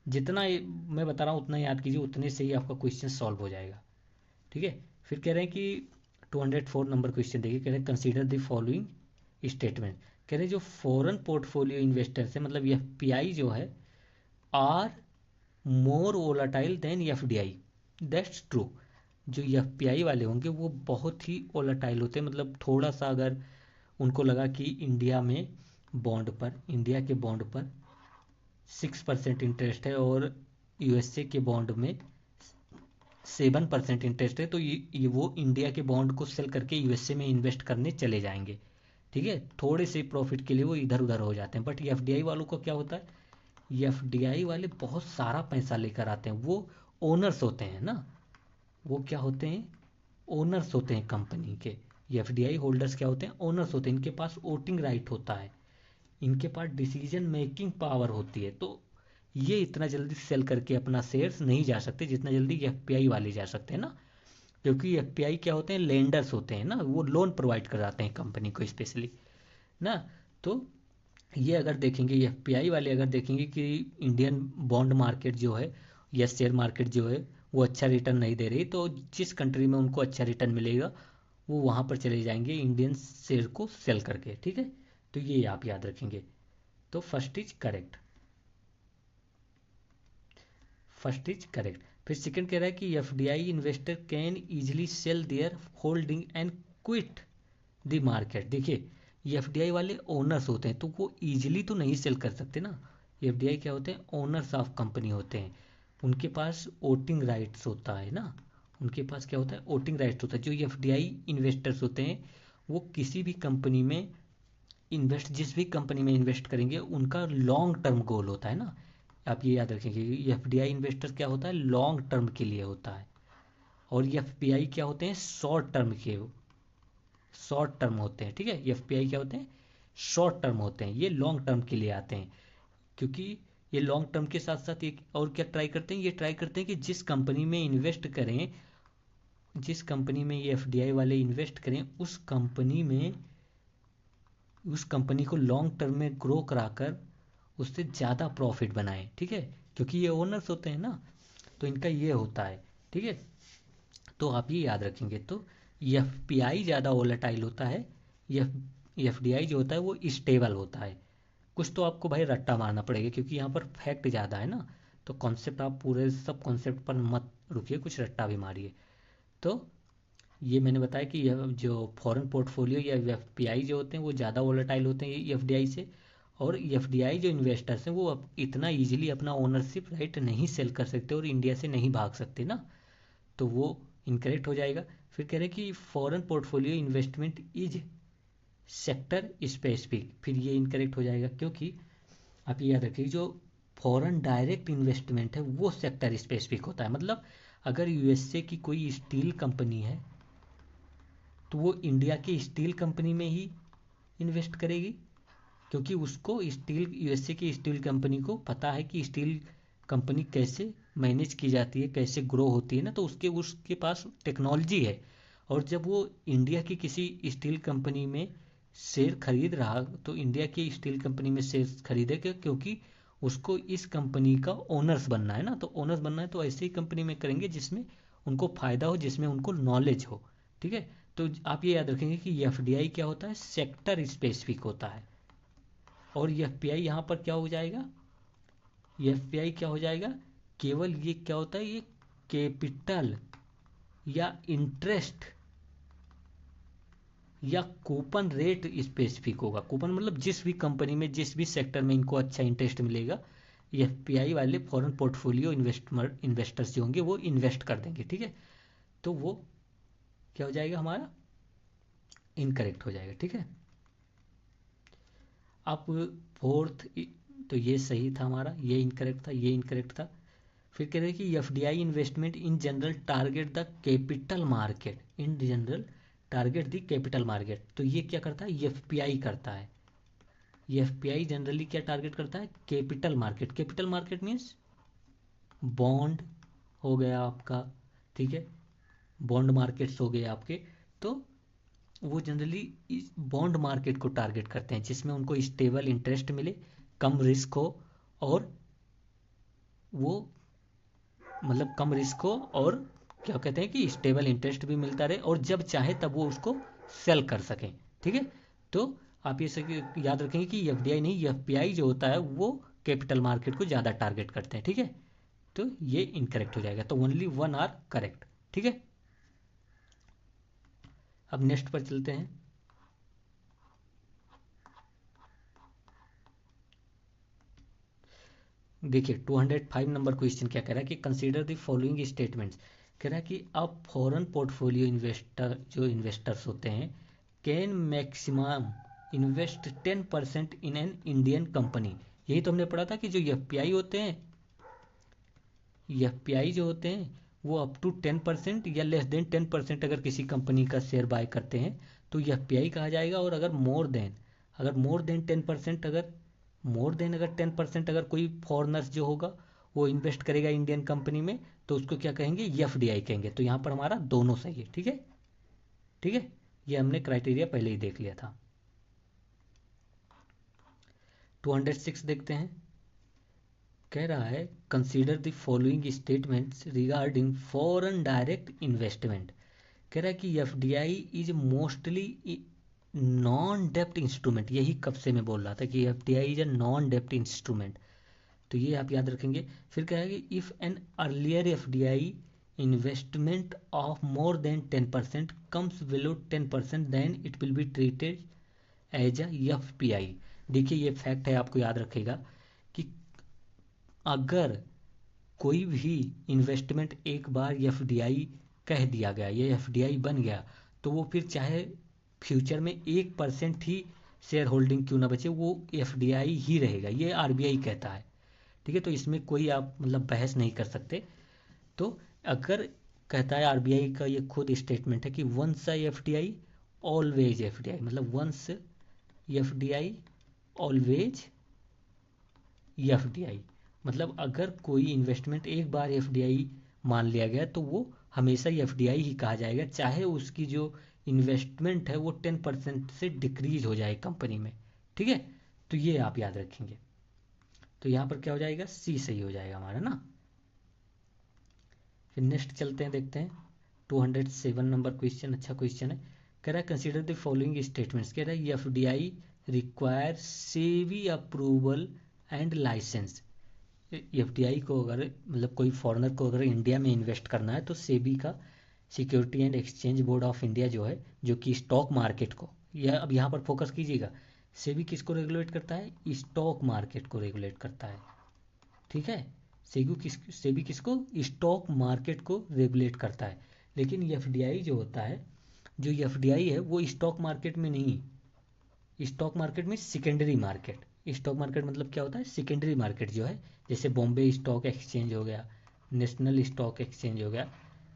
जितना मैं बता रहा हूँ उतना याद कीजिए, उतने से ही आपका क्वेश्चन सॉल्व हो जाएगा, ठीक है। फिर कह रहे हैं कि 204 नंबर क्वेश्चन देखिए, कह रहे हैं कंसीडर द फॉलोइंग स्टेटमेंट। कह रहे हैं जो फॉरेन पोर्टफोलियो इन्वेस्टर्स है मतलब एफपीआई जो है, are more volatile than FDI, that's true. जो एफपीआई वाले होंगे वो बहुत ही वोलाटाइल होते हैं, मतलब थोड़ा सा अगर उनको लगा कि इंडिया में बॉन्ड पर, इंडिया के बॉन्ड पर 6% इंटरेस्ट है और यूएसए के बॉन्ड में 7% इंटरेस्ट है, तो ये वो इंडिया के बॉन्ड को सेल करके यूएसए में इन्वेस्ट करने चले जाएंगे, ठीक है। थोड़े से प्रॉफिट के लिए वो इधर उधर हो जाते हैं। बट एफडीआई वालों को क्या होता है, एफडीआई वाले बहुत सारा पैसा लेकर आते हैं, वो ओनर्स होते हैं ना, वो क्या होते हैं, ओनर्स होते हैं कंपनी के। ये एफडीआई होल्डर्स क्या होते हैं, ओनर्स होते हैं, इनके पास वोटिंग राइट होता है, इनके पास डिसीजन मेकिंग पावर होती है। तो ये इतना जल्दी सेल करके अपना शेयर्स नहीं जा सकते जितना जल्दी एफपीआई वाले जा सकते हैं ना, क्योंकि एफपीआई क्या होते हैं, लेंडर्स होते हैं ना, वो लोन प्रोवाइड कराते हैं कंपनी को स्पेशली ना। तो ये अगर देखेंगे, एफपीआई वाले अगर देखेंगे कि इंडियन बॉन्ड मार्केट जो है या शेयर मार्केट जो है वो अच्छा रिटर्न नहीं दे रही, तो जिस कंट्री में उनको अच्छा रिटर्न मिलेगा वो वहाँ पर चले जाएंगे इंडियन शेयर को सेल करके, ठीक है। तो ये आप याद रखेंगे। तो first is correct, first is correct. फिर सेकंड कह रहा है कि FDI investor can easily sell their holding and quit the market. देखिए ये एफडीआई वाले ओनर्स होते हैं तो वो इजीली तो नहीं सेल कर सकते ना। एफडीआई क्या होते हैं, ओनर्स ऑफ कंपनी होते हैं, उनके पास वोटिंग राइट्स होता है ना, उनके पास क्या होता है, वोटिंग राइट्स होता है। जो एफडीआई इन्वेस्टर्स होते हैं वो किसी भी कंपनी में इन्वेस्ट, जिस भी कंपनी में इन्वेस्ट करेंगे उनका लॉन्ग टर्म गोल होता है ना। आप ये याद रखेंगे एफडीआई इन्वेस्टर क्या होता है, लॉन्ग टर्म के लिए होता है, और एफपीआई क्या होते हैं, शॉर्ट टर्म के, शॉर्ट टर्म होते हैं, ठीक है। एफपीआई क्या होते हैं, शॉर्ट टर्म होते हैं, ये लॉन्ग टर्म के लिए आते हैं। क्योंकि ये लॉन्ग टर्म के साथ साथ एक और क्या ट्राई करते हैं, ये ट्राई करते हैं कि जिस कंपनी में इन्वेस्ट करें, जिस कंपनी में ये एफडीआई वाले इन्वेस्ट करें उस कंपनी को लॉन्ग टर्म में ग्रो कराकर उससे ज़्यादा प्रॉफिट बनाएं, ठीक है। क्योंकि ये ओनर्स होते हैं ना, तो इनका ये होता है, ठीक है। तो आप ये याद रखेंगे। तो एफपीआई ज़्यादा वोलेटाइल होता है, एफडीआई जो होता है वो स्टेबल होता है। कुछ तो आपको भाई रट्टा मारना पड़ेगा क्योंकि यहाँ पर फैक्ट ज़्यादा है ना, तो कॉन्सेप्ट आप पूरे सब कॉन्सेप्ट पर मत रुकिए, कुछ रट्टा भी मारिए। तो ये मैंने बताया कि यह जो फॉरेन पोर्टफोलियो या एफपीआई जो होते हैं वो ज़्यादा वोलेटाइल होते हैं एफडीआई से, और एफडीआई जो इन्वेस्टर्स हैं वो अब इतना इजीली अपना ओनरशिप राइट नहीं सेल कर सकते और इंडिया से नहीं भाग सकते ना, तो वो इनकरेक्ट हो जाएगा। फिर कह रहे हैं कि foreign portfolio investment is sector specific, फिर ये इनकरेक्ट हो जाएगा क्योंकि आप ये याद रखिए जो फॉरेन डायरेक्ट इन्वेस्टमेंट है वो सेक्टर स्पेसिफिक होता है। मतलब अगर यूएसए की कोई स्टील कंपनी है तो वो इंडिया की स्टील कंपनी में ही इन्वेस्ट करेगी, क्योंकि उसको स्टील, यूएसए की स्टील कंपनी को पता है कि स्टील कंपनी कैसे मैनेज की जाती है, कैसे ग्रो होती है ना, तो उसके उसके पास टेक्नोलॉजी है। और जब वो इंडिया की किसी स्टील कंपनी में शेयर खरीद रहा तो इंडिया की स्टील कंपनी में शेयर खरीदेगा क्योंकि उसको इस कंपनी का ओनर्स बनना है ना, तो ओनर्स बनना है तो ऐसे ही कंपनी में करेंगे जिसमें उनको फायदा हो, जिसमें उनको नॉलेज हो, ठीक है। तो आप ये याद रखेंगे कि एफडीआई क्या होता है, सेक्टर स्पेसिफिक होता है, और एफपीआई यहाँ पर क्या हो जाएगा, एफपीआई क्या हो जाएगा, केवल ये क्या होता है, ये कैपिटल या इंटरेस्ट या कूपन रेट स्पेसिफिक होगा। कूपन मतलब जिस भी कंपनी में, जिस भी सेक्टर में इनको अच्छा इंटरेस्ट मिलेगा, एफपीआई वाले फॉरेन पोर्टफोलियो इन्वेस्टर्स जो होंगे वो इन्वेस्ट कर देंगे, ठीक है। तो वो क्या हो जाएगा, हमारा इनकरेक्ट हो जाएगा, ठीक है। अब फोर्थ, तो ये सही था हमारा, ये इनकरेक्ट था, ये इनकरेक्ट था। फिर कह रहे हैं कि FDI investment in general target the capital market, in general target the capital market. तो ये क्या करता है, एफपीआई करता है। एफपीआई जनरली क्या टारगेट करता है, capital market. Capital market means bond हो गया आपका, ठीक है, बॉन्ड मार्केट्स हो गए आपके। तो वो जनरली इस बॉन्ड मार्केट को टारगेट करते हैं जिसमें उनको स्टेबल इंटरेस्ट मिले, कम रिस्क हो, और वो मतलब कम रिस्क हो, और क्या कहते हैं कि स्टेबल इंटरेस्ट भी मिलता रहे, और जब चाहे तब वो उसको सेल कर सकें, ठीक है। तो आप ये सभी याद रखेंगे कि एफडीआई नहीं, एफपीआई जो होता है वो कैपिटल मार्केट को ज़्यादा टारगेट करते हैं, ठीक है। तो ये इनकरेक्ट हो जाएगा, तो ओनली वन आर करेक्ट, ठीक है। अब नेक्स्ट पर चलते हैं। देखिए 205 नंबर क्वेश्चन क्या कह रहा है कि कंसीडर द फॉलोइंग स्टेटमेंट्स। कह रहा है कि अब फॉरेन पोर्टफोलियो इन्वेस्टर जो इन्वेस्टर्स होते हैं can maximum invest 10% in an Indian company. यही तो हमने पढ़ा था कि जो एफपीआई होते हैं, एफपीआई जो होते हैं वो अप टू 10% या लेस देन 10% अगर किसी कंपनी का शेयर बाय करते हैं तो ये एफपीआई कहा जाएगा। और अगर मोर देन 10%, अगर 10% अगर कोई फॉरेनर्स जो होगा वो इन्वेस्ट करेगा इंडियन कंपनी में, तो उसको क्या कहेंगे, एफडीआई कहेंगे। तो यहाँ पर हमारा दोनों सही है। ठीक है, ठीक है, ये हमने क्राइटेरिया पहले ही देख लिया था। 206 देखते हैं। कह रहा है consider the following statements regarding foreign direct investment. कह रहा है कि एफडीआई इज मोस्टली नॉन डेप्ट इंस्ट्रूमेंट। यही कब से मैं बोल रहा था कि एफडीआई इज अ नॉन डेप्ट इंस्ट्रूमेंट, तो ये आप याद रखेंगे। फिर कह रहा है कि if an earlier FDI investment of more than 10% comes below 10%, then it will be treated as a FPI. देखिए ये फैक्ट है, आपको याद रखेगा कि अगर कोई भी इन्वेस्टमेंट एक बार एफडीआई कह दिया गया, ये एफडीआई बन गया, तो वो फिर चाहे फ्यूचर में 1% ही शेयर होल्डिंग क्यों ना बचे, वो एफडीआई ही रहेगा। ये आरबीआई कहता है। ठीक है, तो इसमें कोई आप मतलब बहस नहीं कर सकते। तो अगर कहता है आरबीआई का ये खुद स्टेटमेंट है कि वंस एफडीआई ऑलवेज एफडीआई, मतलब वंस एफडीआई ऑलवेज एफडीआई, मतलब अगर कोई इन्वेस्टमेंट एक बार एफडीआई मान लिया गया तो वो हमेशा एफडीआई ही कहा जाएगा, चाहे उसकी जो इन्वेस्टमेंट है वो 10% से डिक्रीज हो जाए कंपनी में। ठीक है, तो ये आप याद रखेंगे। तो यहाँ पर क्या हो जाएगा, सी सही हो जाएगा हमारा ना। फिर नेक्स्ट चलते हैं, देखते हैं 207 नंबर क्वेश्चन। अच्छा क्वेश्चन है। कह रहा है कंसीडर द फॉलोइंग स्टेटमेंट्स। कह रहा है FDI require SEBI approval and licence. FDI को अगर मतलब कोई फॉरेनर को अगर इंडिया में इन्वेस्ट करना है तो सेबी का, security and exchange board of India जो है, जो कि स्टॉक मार्केट को, यह अब यहाँ पर फोकस कीजिएगा, सेबी किसको रेगुलेट करता है, स्टॉक मार्केट को रेगुलेट करता है। ठीक है, सेबी किसको, स्टॉक मार्केट को रेगुलेट करता है। लेकिन एफडीआई जो होता है, जो एफडीआई है वो स्टॉक मार्केट में नहीं, स्टॉक मार्केट में सेकेंडरी मार्केट। स्टॉक मार्केट मतलब क्या होता है, सेकेंडरी मार्केट जो है, जैसे बॉम्बे स्टॉक एक्सचेंज हो गया, नेशनल स्टॉक एक्सचेंज हो गया,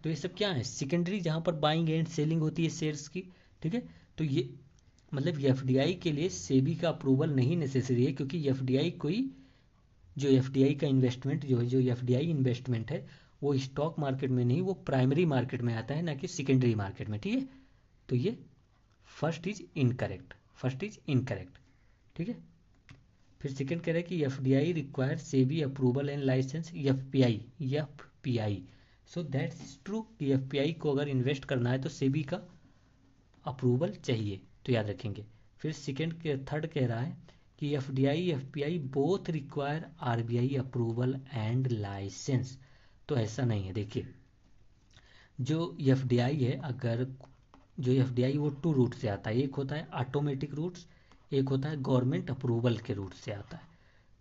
तो ये सब क्या है, सेकेंडरी, जहाँ पर बाइंग एंड सेलिंग होती है शेयर्स की। ठीक है, तो ये मतलब एफडीआई के लिए सेबी का अप्रूवल नहीं नेसेसरी है, क्योंकि एफडीआई कोई, जो एफडीआई का इन्वेस्टमेंट जो है, जो एफडीआई इन्वेस्टमेंट है वो स्टॉक मार्केट में नहीं, वो प्राइमरी मार्केट में आता है, ना कि सेकेंडरी मार्केट में। ठीक है, तो ये first is incorrect, first is incorrect. ठीक है, फिर सेकंड कह रहा है कि FDI require SEBI approval and licence FPI. So that's true कि एफपीआई को अगर इन्वेस्ट करना है तो सेबी का अप्रूवल चाहिए, तो याद रखेंगे। फिर थर्ड कह रहा है कि FDI FPI both require RBI approval and licence. तो ऐसा नहीं है। देखिए जो एफडीआई है, अगर जो एफडीआई वो टू रूट से आता है, एक होता है ऑटोमेटिक रूट्स, एक होता है गवर्नमेंट अप्रूवल के रूट से आता है।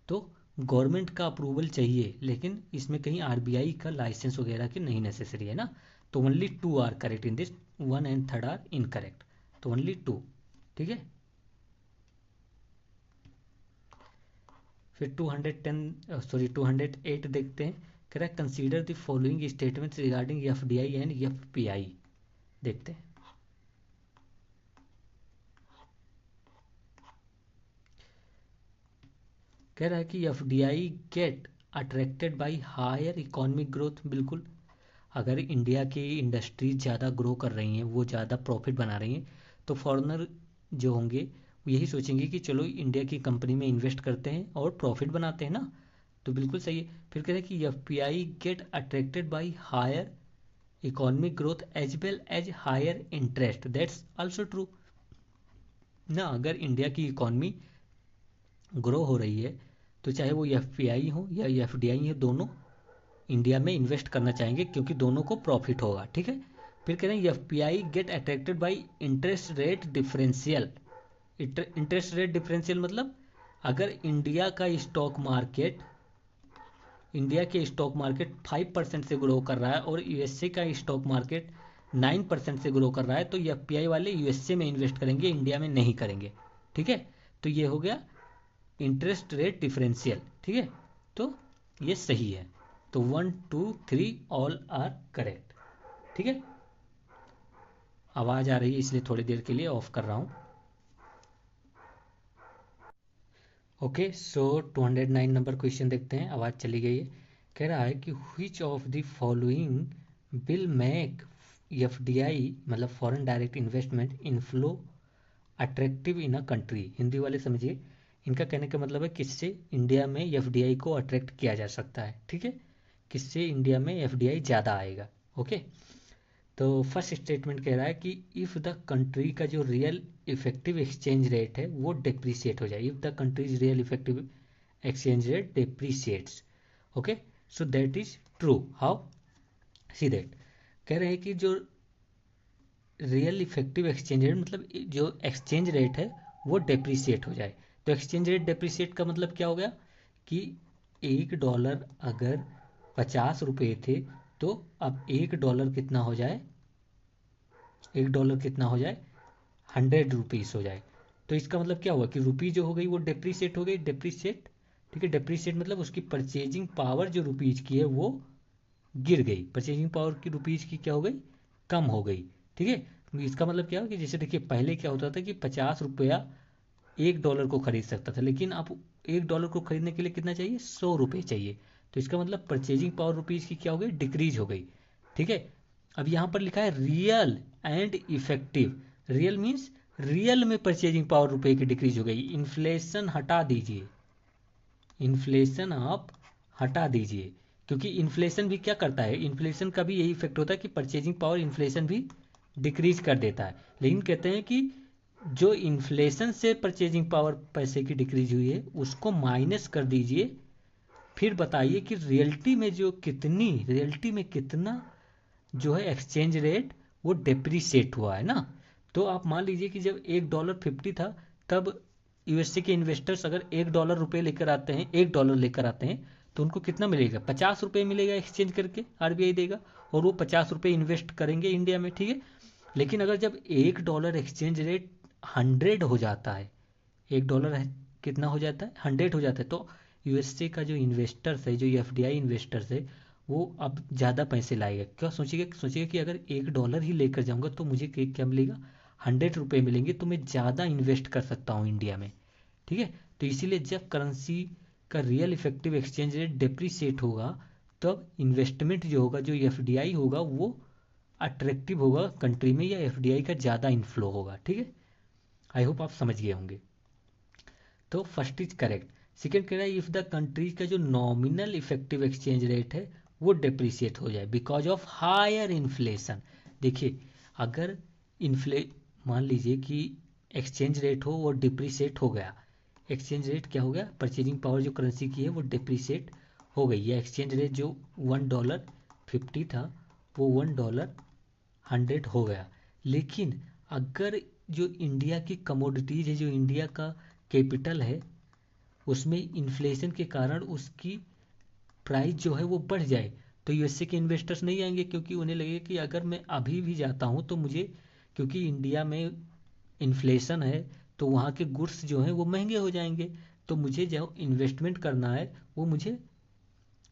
तो गवर्नमेंट का अप्रूवल चाहिए, लेकिन इसमें कहीं आरबीआई का लाइसेंस वगैरह की नहीं नेसेसरी है ना। तो only two are correct in this, one and third are incorrect, तो ओनली टू। ठीक है, फिर 208 देखते हैं। कह रहा है consider the following statements regarding FDI and FPI. देखते हैं। कह रहा है कि FDI get attracted by higher economic growth. बिल्कुल, अगर इंडिया की इंडस्ट्रीज ज़्यादा ग्रो कर रही हैं, वो ज़्यादा प्रॉफिट बना रही हैं, तो फॉरेनर जो होंगे वो यही सोचेंगे कि चलो इंडिया की कंपनी में इन्वेस्ट करते हैं और प्रॉफिट बनाते हैं ना। तो बिल्कुल सही है। फिर कह रहे हैं कि FPI get attracted by higher economic growth as well as higher interest, that's also true ना। अगर इंडिया की इकोनॉमी ग्रो हो रही है तो चाहे वो एफपीआई हो या एफडीआई हो, दोनों इंडिया में इन्वेस्ट करना चाहेंगे, क्योंकि दोनों को प्रॉफिट होगा। ठीक है, फिर कह रहे हैं FPI get attracted bye interest rate differential. Interest rate differential मतलब अगर इंडिया के स्टॉक मार्केट 5% से ग्रो कर रहा है और यूएसए का स्टॉक मार्केट 9% से ग्रो कर रहा है, तो एफपीआई वाले यूएसए में इन्वेस्ट करेंगे, इंडिया में नहीं करेंगे। ठीक है, तो ये हो गया इंटरेस्ट रेट डिफरेंशियल। ठीक है, तो ये सही है। तो 1 2 3 ऑल आर करेक्ट। ठीक है, आवाज़ आ रही है इसलिए थोड़ी देर के लिए ऑफ कर रहा हूँ। ओके, सो 209 नंबर क्वेश्चन देखते हैं। आवाज़ चली गई है। कह रहा है कि which of the following will make FDI मतलब foreign direct investment inflow attractive in a country. Hindi वाले समझिए, इनका कहने का मतलब है किससे इंडिया में एफडीआई को अट्रैक्ट किया जा सकता है। ठीक है, किससे इंडिया में एफडीआई ज़्यादा आएगा। ओके, तो फर्स्ट स्टेटमेंट कह रहा है कि इफ़ द कंट्री का जो रियल इफेक्टिव एक्सचेंज रेट है वो डिप्रिशिएट हो जाए। If the countries real effective exchange rate depreciates. Okay, so that is true. How? See that कह रहे हैं कि जो रियल इफेक्टिव एक्सचेंज रेट मतलब जो एक्सचेंज रेट है वो डेप्रिसिएट हो जाए। तो एक्सचेंज रेट डेप्रिसिएट का मतलब क्या हो गया कि $1 अगर 50 रुपये थे तो अब $1 कितना हो जाए, $1 कितना हो जाए, 100 रुपीज़ हो जाए। तो इसका मतलब क्या हुआ कि रुपी जो हो गई वो डेप्रिसिएट हो गई, डेप्रिसिएट। ठीक है, डेप्रिसिएट मतलब उसकी परचेजिंग पावर जो रुपीज़ की है वो गिर गई, परचेजिंग पावर की रुपीज़ की क्या हो गई, कम हो गई। ठीक है, इसका मतलब क्या हो कि जैसे देखिए पहले क्या होता था कि 50 रुपया $1 को खरीद सकता था, लेकिन अब $1 को खरीदने के लिए कितना चाहिए, 100 रुपये चाहिए। तो इसका मतलब परचेजिंग पावर रुपीज़ की क्या हो गई, डिक्रीज हो गई। ठीक है, अब यहाँ पर लिखा है real and effective. Real means real में परचेजिंग पावर रुपए की डिक्रीज हो गई। इन्फ्लेशन हटा दीजिए, इन्फ्लेशन आप हटा दीजिए, क्योंकि इन्फ्लेशन भी क्या करता है, इन्फ्लेशन का भी यही इफेक्ट होता है कि परचेजिंग पावर इन्फ्लेशन भी डिक्रीज कर देता है। लेकिन कहते हैं कि जो इन्फ्लेशन से परचेजिंग पावर पैसे की डिक्रीज हुई है उसको माइनस कर दीजिए, फिर बताइए कि रियलिटी में कितना जो है एक्सचेंज रेट वो डेप्रीशिएट हुआ है ना। तो आप मान लीजिए कि जब $1.50 था तब यूएसए के इन्वेस्टर्स अगर $1 लेकर आते हैं, $1 लेकर आते हैं तो उनको कितना मिलेगा, 50 रुपये मिलेगा एक्सचेंज करके, आरबीआई देगा और वो 50 रुपये इन्वेस्ट करेंगे इंडिया में। ठीक है, लेकिन अगर जब $1 एक्सचेंज रेट 100 हो जाता है, $1 कितना हो जाता है, 100 हो जाता है, तो यूएसए का जो इन्वेस्टर्स है, जो एफडीआई इन्वेस्टर्स है, वो अब ज़्यादा पैसे लाएगा। क्या सोचिएगा, सोचिएगा कि अगर $1 ही लेकर जाऊंगा तो मुझे क्या मिलेगा, 100 रुपये मिलेंगे, तो मैं ज़्यादा इन्वेस्ट कर सकता हूँ इंडिया में। ठीक है, तो इसीलिए जब करेंसी का real effective exchange rate depreciate होगा तब इन्वेस्टमेंट जो होगा, जो एफडीआई होगा वो अट्रैक्टिव होगा कंट्री में, या एफडीआई का ज़्यादा इनफ्लो होगा। ठीक है, आई होप आप समझ गए होंगे। तो फर्स्ट इज करेक्ट। सेकेंड कह रहा है इफ द कंट्री का जो नॉमिनल इफेक्टिव एक्सचेंज रेट है वो डिप्रिसिएट हो जाए बिकॉज ऑफ हायर इन्फ्लेशन। देखिए अगर इन्फ्ले मान लीजिए कि एक्सचेंज रेट हो वो डिप्रिसिएट हो गया, एक्सचेंज रेट क्या हो गया, परचेजिंग पावर जो करेंसी की है वो डिप्रिसिएट हो गई, या एक्सचेंज रेट जो $1.50 था वो $1.100 हो गया। लेकिन अगर जो इंडिया की कमोडिटीज़ है, जो इंडिया का कैपिटल है, उसमें इन्फ्लेशन के कारण उसकी प्राइस जो है वो बढ़ जाए तो यूएसए के इन्वेस्टर्स नहीं आएंगे, क्योंकि उन्हें लगेगा कि अगर मैं अभी भी जाता हूँ तो मुझे, क्योंकि इंडिया में इन्फ्लेशन है तो वहाँ के गुड्स जो हैं वो महंगे हो जाएंगे, तो मुझे जो इन्वेस्टमेंट करना है वो मुझे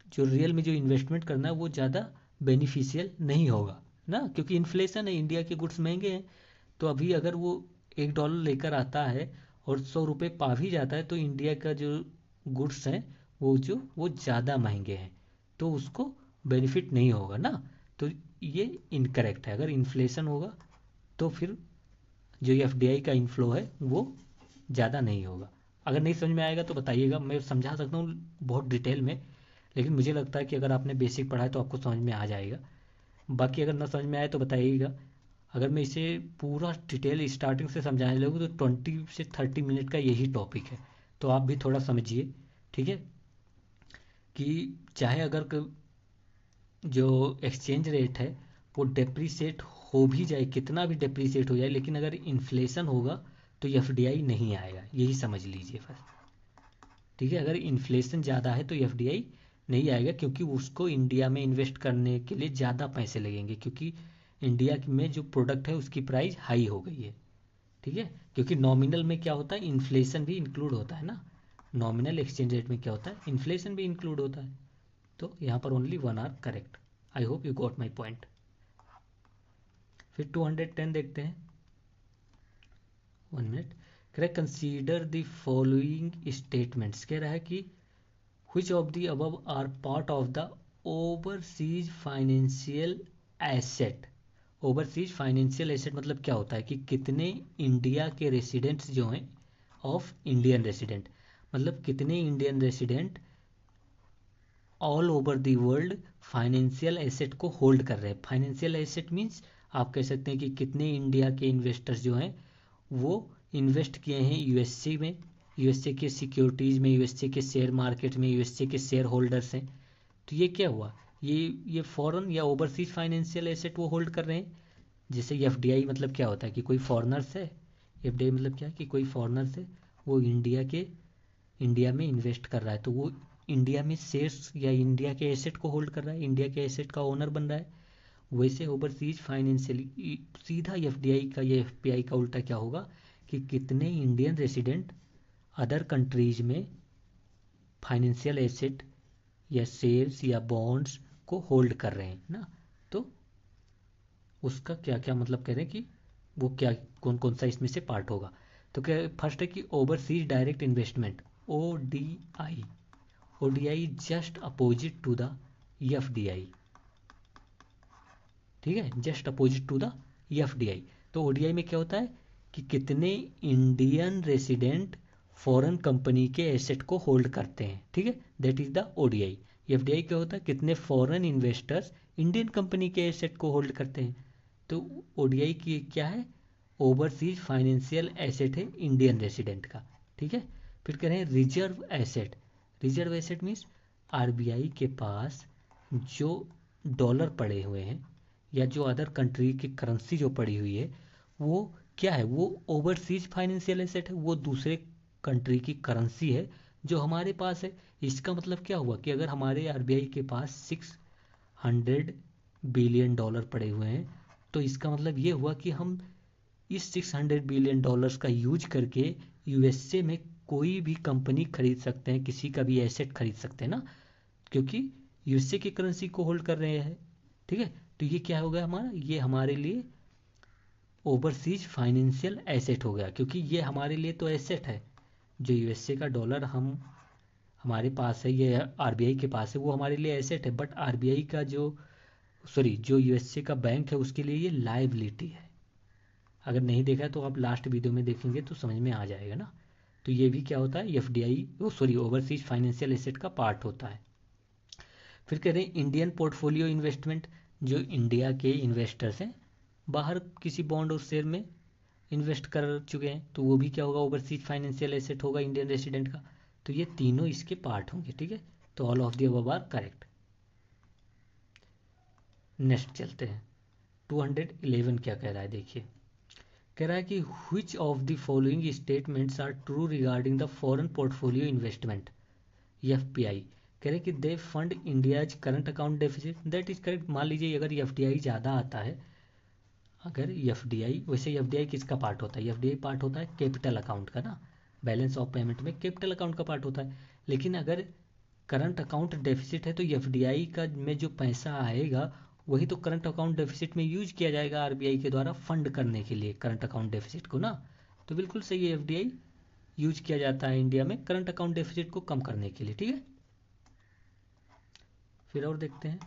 जो रियल में जो इन्वेस्टमेंट करना है वो ज़्यादा बेनिफिशियल नहीं होगा ना, क्योंकि इन्फ्लेशन है, इंडिया के गुड्स महंगे हैं। तो अभी अगर वो $1 लेकर आता है और 100 रुपये पा भी जाता है तो इंडिया का जो गुड्स हैं वो ज़्यादा महंगे हैं, तो उसको बेनिफिट नहीं होगा ना। तो ये इनकरेक्ट है। अगर इन्फ्लेशन होगा तो फिर जो एफडीआई का इनफ्लो है वो ज़्यादा नहीं होगा। अगर नहीं समझ में आएगा तो बताइएगा, मैं समझा सकता हूँ बहुत डिटेल में, लेकिन मुझे लगता है कि अगर आपने बेसिक पढ़ा है तो आपको समझ में आ जाएगा। बाकी अगर ना समझ में आए तो बताइएगा। अगर मैं इसे पूरा डिटेल स्टार्टिंग से समझाने लगूँ तो 20 से 30 मिनट का यही टॉपिक है, तो आप भी थोड़ा समझिए। ठीक है, कि चाहे अगर जो एक्सचेंज रेट है वो डेप्रीशिएट हो भी जाए, कितना भी डेप्रीशिएट हो जाए, लेकिन अगर इन्फ्लेशन होगा तो एफडीआई नहीं आएगा, यही समझ लीजिए बस। ठीक है, अगर इन्फ्लेशन ज़्यादा है तो एफडीआई नहीं आएगा, क्योंकि उसको इंडिया में इन्वेस्ट करने के लिए ज़्यादा पैसे लगेंगे, क्योंकि इंडिया में जो प्रोडक्ट है उसकी प्राइस हाई हो गई है। ठीक है, क्योंकि नॉमिनल में क्या होता है, इन्फ्लेशन भी इंक्लूड होता है ना, नॉमिनल एक्सचेंज रेट में क्या होता है, इन्फ्लेशन भी इंक्लूड होता है। तो यहाँ पर only one are correct. I hope you got my point. फिर 210 देखते हैं, 1 मिनट। कह रहा है कंसीडर द फॉलोइंग स्टेटमेंट्स, कह रहा है कि which of the above are part of the overseas financial asset। Overseas financial asset मतलब क्या होता है कि कितने इंडिया के रेसिडेंट्स जो हैं ऑफ इंडियन रेसिडेंट, मतलब कितने Indian resident all over the world financial asset को होल्ड कर रहे हैं। फाइनेंशियल एसेट मीन्स आप कह सकते हैं कि कितने इंडिया के इन्वेस्टर्स जो हैं वो इन्वेस्ट किए हैं यूएसए में, यूएसए के सिक्योरिटीज़ में, यूएसए के शेयर मार्केट में, यूएसए के शेयर होल्डर्स हैं। तो ये क्या हुआ, ये फॉरेन या ओवरसीज फाइनेंशियल एसेट वो होल्ड कर रहे हैं। जैसे एफडीआई मतलब क्या होता है कि कोई फॉरेनर्स है, एफडीआई मतलब क्या है कि कोई फॉरेनर्स है वो इंडिया में इन्वेस्ट कर रहा है, तो वो इंडिया में शेयर्स या इंडिया के एसेट को होल्ड कर रहा है, इंडिया के एसेट का ओनर बन रहा है। वैसे ओवरसीज फाइनेंशियल सीधा एफडीआई का या एफपीआई का उल्टा क्या होगा कि कितने इंडियन रेसिडेंट अदर कंट्रीज में फाइनेंशियल एसेट या शेयर्स या बॉन्ड्स को होल्ड कर रहे हैं ना। तो उसका क्या क्या मतलब कह रहे हैं कि वो क्या कौन कौन सा इसमें से पार्ट होगा। तो क्या फर्स्ट है कि overseas direct investment, ODI, ODI just opposite to the FDI, ठीक है, just opposite to the FDI. तो ओडीआई में क्या होता है कि कितने इंडियन रेसिडेंट फॉरेन कंपनी के एसेट को होल्ड करते हैं, ठीक है, that is the ODI. FDI क्या होता है कितने फॉरेन इन्वेस्टर्स इंडियन कंपनी के एसेट को होल्ड करते हैं। तो ओडीआई की क्या है, ओवरसीज फाइनेंशियल एसेट है इंडियन रेसिडेंट का, ठीक है। फिर कह रहे हैं reserve asset, reserve asset means RBI के पास जो डॉलर पड़े हुए हैं या जो अदर कंट्री की करेंसी जो पड़ी हुई है वो क्या है, वो ओवरसीज फाइनेंशियल एसेट है, वो दूसरे कंट्री की करेंसी है जो हमारे पास है। इसका मतलब क्या हुआ कि अगर हमारे आरबीआई के पास 600 बिलियन डॉलर पड़े हुए हैं तो इसका मतलब ये हुआ कि हम इस 600 बिलियन डॉलर्स का यूज करके यूएसए में कोई भी कंपनी खरीद सकते हैं, किसी का भी एसेट खरीद सकते हैं ना, क्योंकि यूएसए की करेंसी को होल्ड कर रहे हैं, ठीक है। तो ये क्या हो गया हमारा, ये हमारे लिए ओवरसीज फाइनेंशियल एसेट हो गया, क्योंकि ये हमारे लिए तो एसेट है। जो यूएसए का डॉलर हमारे पास है, ये आरबीआई के पास है, वो हमारे लिए एसेट है, बट आरबीआई का जो यूएसए का बैंक है उसके लिए ये लायबिलिटी है। अगर नहीं देखा है तो आप लास्ट वीडियो में देखेंगे तो समझ में आ जाएगा ना। तो ये भी क्या होता है, एफडीआई ओवरसीज फाइनेंशियल एसेट का पार्ट होता है। फिर कह रहे हैं इंडियन पोर्टफोलियो इन्वेस्टमेंट, जो इंडिया के इन्वेस्टर्स हैं बाहर किसी बॉन्ड और शेयर में इन्वेस्ट कर चुके हैं तो वो भी क्या होगा, ओवरसीज फाइनेंशियल एसेट होगा इंडियन रेसिडेंट का। तो ये तीनों इसके पार्ट होंगे, ठीक है। तो all of the above are correct. Next चलते हैं, 211 क्या कह रहा है देखिए। कह रहा है कि which of the following statements are true regarding the foreign portfolio investment, FPI. कह रहे कि they fund India's current account deficit, that is correct. मान लीजिए अगर एफडीआई ज़्यादा आता है, अगर एफडीआई, वैसे एफडीआई किसका पार्ट होता है, एफडीआई पार्ट होता है कैपिटल अकाउंट का ना, बैलेंस ऑफ पेमेंट में कैपिटल अकाउंट का पार्ट होता है। लेकिन अगर करंट अकाउंट डेफिसिट है तो एफडीआई का में जो पैसा आएगा वही तो करंट अकाउंट डेफिसिट में यूज किया जाएगा आरबीआई के द्वारा फंड करने के लिए करंट अकाउंट डेफिसिट को ना। तो बिल्कुल सही है, एफडीआई यूज किया जाता है इंडिया में करंट अकाउंट डेफिसिट को कम करने के लिए, ठीक है। फिर और देखते हैं,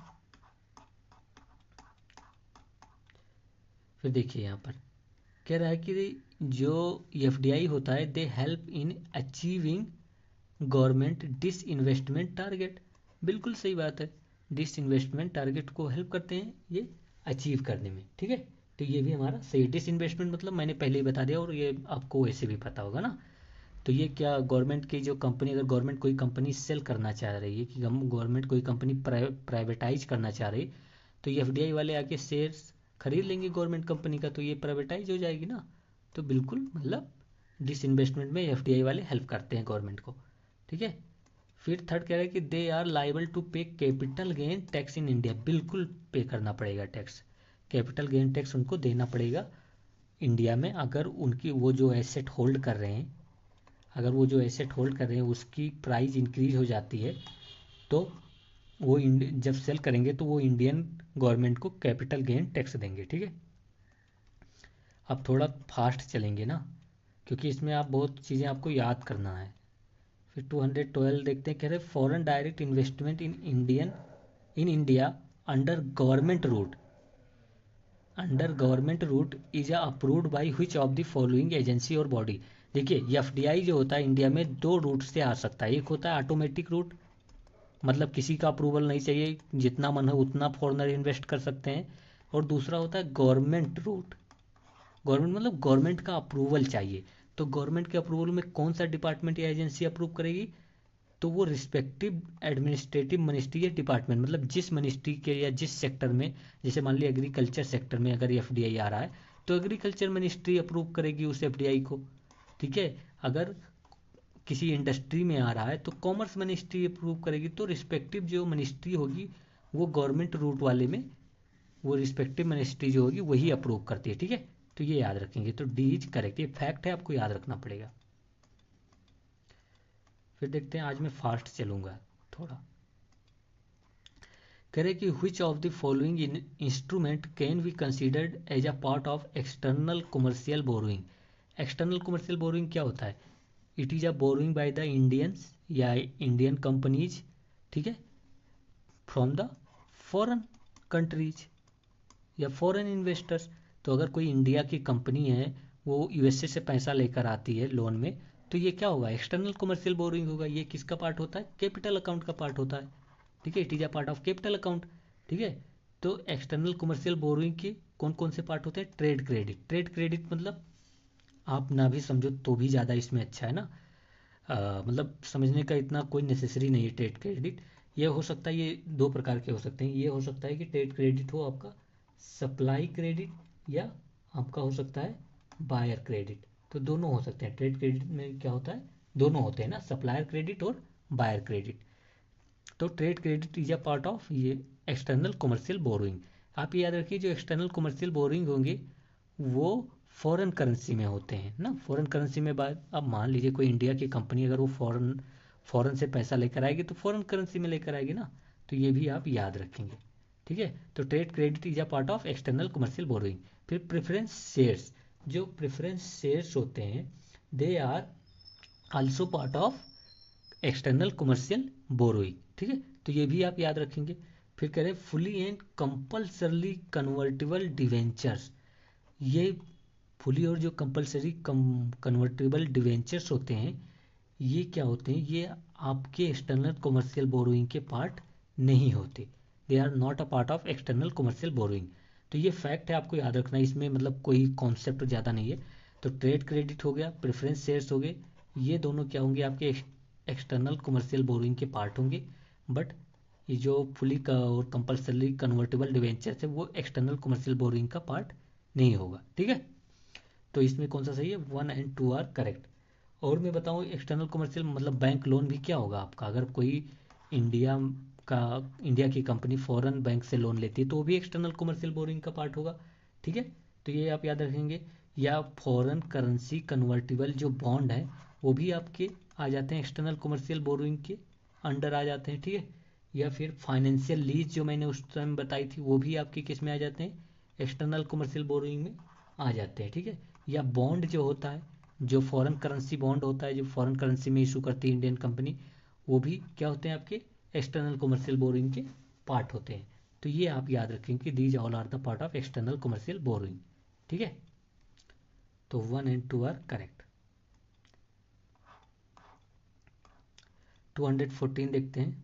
फिर देखिए यहाँ पर कह रहा है कि जो एफडीआई होता है they help in achieving government disinvestment target. बिल्कुल सही बात है, डिस इन्वेस्टमेंट टारगेट को हेल्प करते हैं ये अचीव करने में, ठीक है। तो ये भी हमारा सही, डिस इन्वेस्टमेंट मतलब मैंने पहले ही बता दिया और ये आपको वैसे भी पता होगा ना। तो ये क्या गवर्नमेंट की जो कंपनी, अगर गवर्नमेंट कोई कंपनी सेल करना चाह रही है कि हम गवर्नमेंट कोई कंपनी प्राइवेटाइज करना चाह रही, तो ये एफडीआई वाले आके शेयर्स खरीद लेंगे गवर्नमेंट कंपनी का, तो ये प्राइवेटाइज हो जाएगी ना। तो बिल्कुल मतलब डिसइन्वेस्टमेंट में एफडीआई वाले हेल्प करते हैं गवर्नमेंट को, ठीक है। फिर थर्ड कह रहा है कि दे आर लाइबल टू पे capital gain tax in India. बिल्कुल पे करना पड़ेगा टैक्स, कैपिटल गेन टैक्स उनको देना पड़ेगा इंडिया में। अगर उनकी वो जो एसेट होल्ड कर रहे हैं, अगर वो जो एसेट होल्ड कर रहे हैं उसकी प्राइस इंक्रीज हो जाती है तो वो जब सेल करेंगे तो वो इंडियन गवर्नमेंट को कैपिटल गेन टैक्स देंगे, ठीक है। अब थोड़ा फास्ट चलेंगे ना, क्योंकि इसमें आप बहुत चीज़ें आपको याद करना है। फिर 212 देखते हैं, कह रहे foreign direct investment in India under government route is approved by which of the following agency और बॉडी। देखिए एफडीआई जो होता है इंडिया में दो रूट से आ सकता है। एक होता है ऑटोमेटिक रूट, मतलब किसी का अप्रूवल नहीं चाहिए, जितना मन हो उतना फॉरेनर इन्वेस्ट कर सकते हैं। और दूसरा होता है गवर्नमेंट रूट। गवर्नमेंट मतलब गवर्नमेंट का अप्रूवल चाहिए। तो गवर्नमेंट के अप्रूवल में कौन सा डिपार्टमेंट या एजेंसी अप्रूव करेगी, तो वो रिस्पेक्टिव एडमिनिस्ट्रेटिव मिनिस्ट्री या डिपार्टमेंट, मतलब जिस मिनिस्ट्री के या जिस सेक्टर में, जैसे मान लीजिए एग्रीकल्चर सेक्टर में अगर एफडीआई आ रहा है तो एग्रीकल्चर मिनिस्ट्री अप्रूव करेगी उस एफडीआई को। ठीक है, अगर किसी इंडस्ट्री में आ रहा है तो कॉमर्स मिनिस्ट्री अप्रूव करेगी। तो रिस्पेक्टिव जो मिनिस्ट्री होगी वो गवर्नमेंट रूट वाले में, वो रिस्पेक्टिव मिनिस्ट्री जो होगी वही अप्रूव करती है। ठीक है, तो ये याद रखेंगे। तो डी इज करेक्ट, ये फैक्ट है, आपको याद रखना पड़ेगा। फिर देखते हैं, आज मैं फास्ट चलूंगा थोड़ा। कह रहे कि which of the following instrument can be considered as a part of external commercial borrowing. External commercial borrowing क्या होता है? It is a borrowing by the Indians या इंडियन कंपनीज, ठीक है, फ्रॉम द फॉरेन कंट्रीज या foreign investors. तो अगर कोई इंडिया की कंपनी है, वो यूएसए से पैसा लेकर आती है लोन में, तो ये क्या होगा? एक्सटर्नल कमर्शियल बोरोइंग होगा। ये किसका पार्ट होता है? कैपिटल अकाउंट का पार्ट होता है। ठीक है, it is a part of capital account. ठीक है, तो एक्सटर्नल कमर्शियल बोरोइंग के कौन कौन से पार्ट होते हैं? Trade credit. ट्रेड क्रेडिट मतलब आप ना भी समझो तो भी ज़्यादा इसमें अच्छा है ना, मतलब समझने का इतना कोई नेसेसरी नहीं है। ट्रेड क्रेडिट ये हो सकता है, ये दो प्रकार के हो सकते हैं। ये हो सकता है कि ट्रेड क्रेडिट हो आपका सप्लाई क्रेडिट, या आपका हो सकता है बायर क्रेडिट। तो दोनों हो सकते हैं। ट्रेड क्रेडिट में क्या होता है? दोनों होते हैं ना, सप्लायर क्रेडिट और बायर क्रेडिट। तो trade credit is a part of ये एक्सटर्नल कमर्शियल बोरोइंग। आप ये याद रखिए, जो एक्सटर्नल कमर्शियल बोरोइंग होंगे वो फॉरेन करेंसी में होते हैं ना। फॉरेन करेंसी में बात, अब मान लीजिए कोई इंडिया की कंपनी अगर वो फॉरेन फॉरेन से पैसा लेकर आएगी तो फॉरेन करेंसी में लेकर आएगी ना। तो ये भी आप याद रखेंगे। ठीक है, तो trade credit is a part of external commercial borrowing. फिर प्रेफरेंस शेयर्स, जो प्रेफरेंस शेयर्स होते हैं they are also part of external commercial borrowing. ठीक है, तो ये भी आप याद रखेंगे। फिर कह रहे हैं fully and compulsorily convertible debentures. ये फुली और जो कंपल्सरी कन्वर्टेबल डिवेंचर्स होते हैं, ये क्या होते हैं? ये आपके एक्सटर्नल कमर्शियल बोरोइंग के पार्ट नहीं होते। They are not a part of external commercial borrowing. तो ये फैक्ट है, आपको याद रखना। इसमें मतलब कोई कॉन्सेप्ट ज़्यादा नहीं है। तो ट्रेड क्रेडिट हो गया, प्रेफरेंस शेयर्स हो गए, ये दोनों क्या होंगे? आपके एक्सटर्नल कमर्शियल बोरोइंग के पार्ट होंगे। बट ये जो फुली का और कंपल्सरी कन्वर्टेबल डिवेंचर्स है वो एक्सटर्नल कमर्शियल बोरोइंग का पार्ट नहीं होगा। ठीक है, तो इसमें कौन सा सही है? 1 एंड 2 आर करेक्ट। और मैं बताऊँ, एक्सटर्नल कमर्शियल मतलब बैंक लोन भी क्या होगा आपका? अगर कोई इंडिया का इंडिया की कंपनी फॉरेन बैंक से लोन लेती है तो वो भी एक्सटर्नल कमर्शियल बोरिंग का पार्ट होगा। ठीक है, तो ये आप याद रखेंगे। या फॉरेन करेंसी कन्वर्टिबल जो बॉन्ड है वो भी आपके आ जाते हैं एक्सटर्नल कमर्शियल बोरोइंग के अंडर आ जाते हैं। ठीक है, या फिर फाइनेंशियल लीज जो मैंने उस टाइम बताई थी वो भी आपके किस में आ जाते हैं? एक्सटर्नल कमर्शियल बोरोइंग में आ जाते हैं। ठीक है, या बॉन्ड जो होता है, जो फॉरेन करेंसी बॉन्ड होता है, जो फॉरेन करेंसी में इशू करती है इंडियन कंपनी, वो भी क्या होते हैं? आपके एक्सटर्नल कमर्शियल बोरोइंग के पार्ट होते हैं। तो ये आप याद रखेंगे कि these all are the part of external commercial borrowing. ठीक है, तो 1 एंड 2 आर करेक्ट। 214 देखते हैं,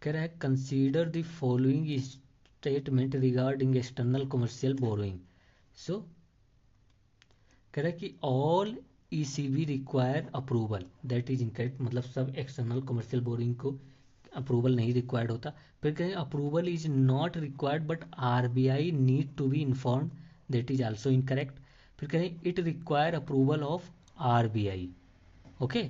कह रहा है consider the following statement regarding external commercial borrowing. So कह रहा है कि all ECB require approval, that is incorrect. मतलब सब एक्सटर्नल कमर्शियल बोरिंग को अप्रूवल नहीं रिक्वायर्ड होता। फिर कहें approval is not required but RBI need to be inform, that is also incorrect. फिर कहें it require approval of RBI. Okay,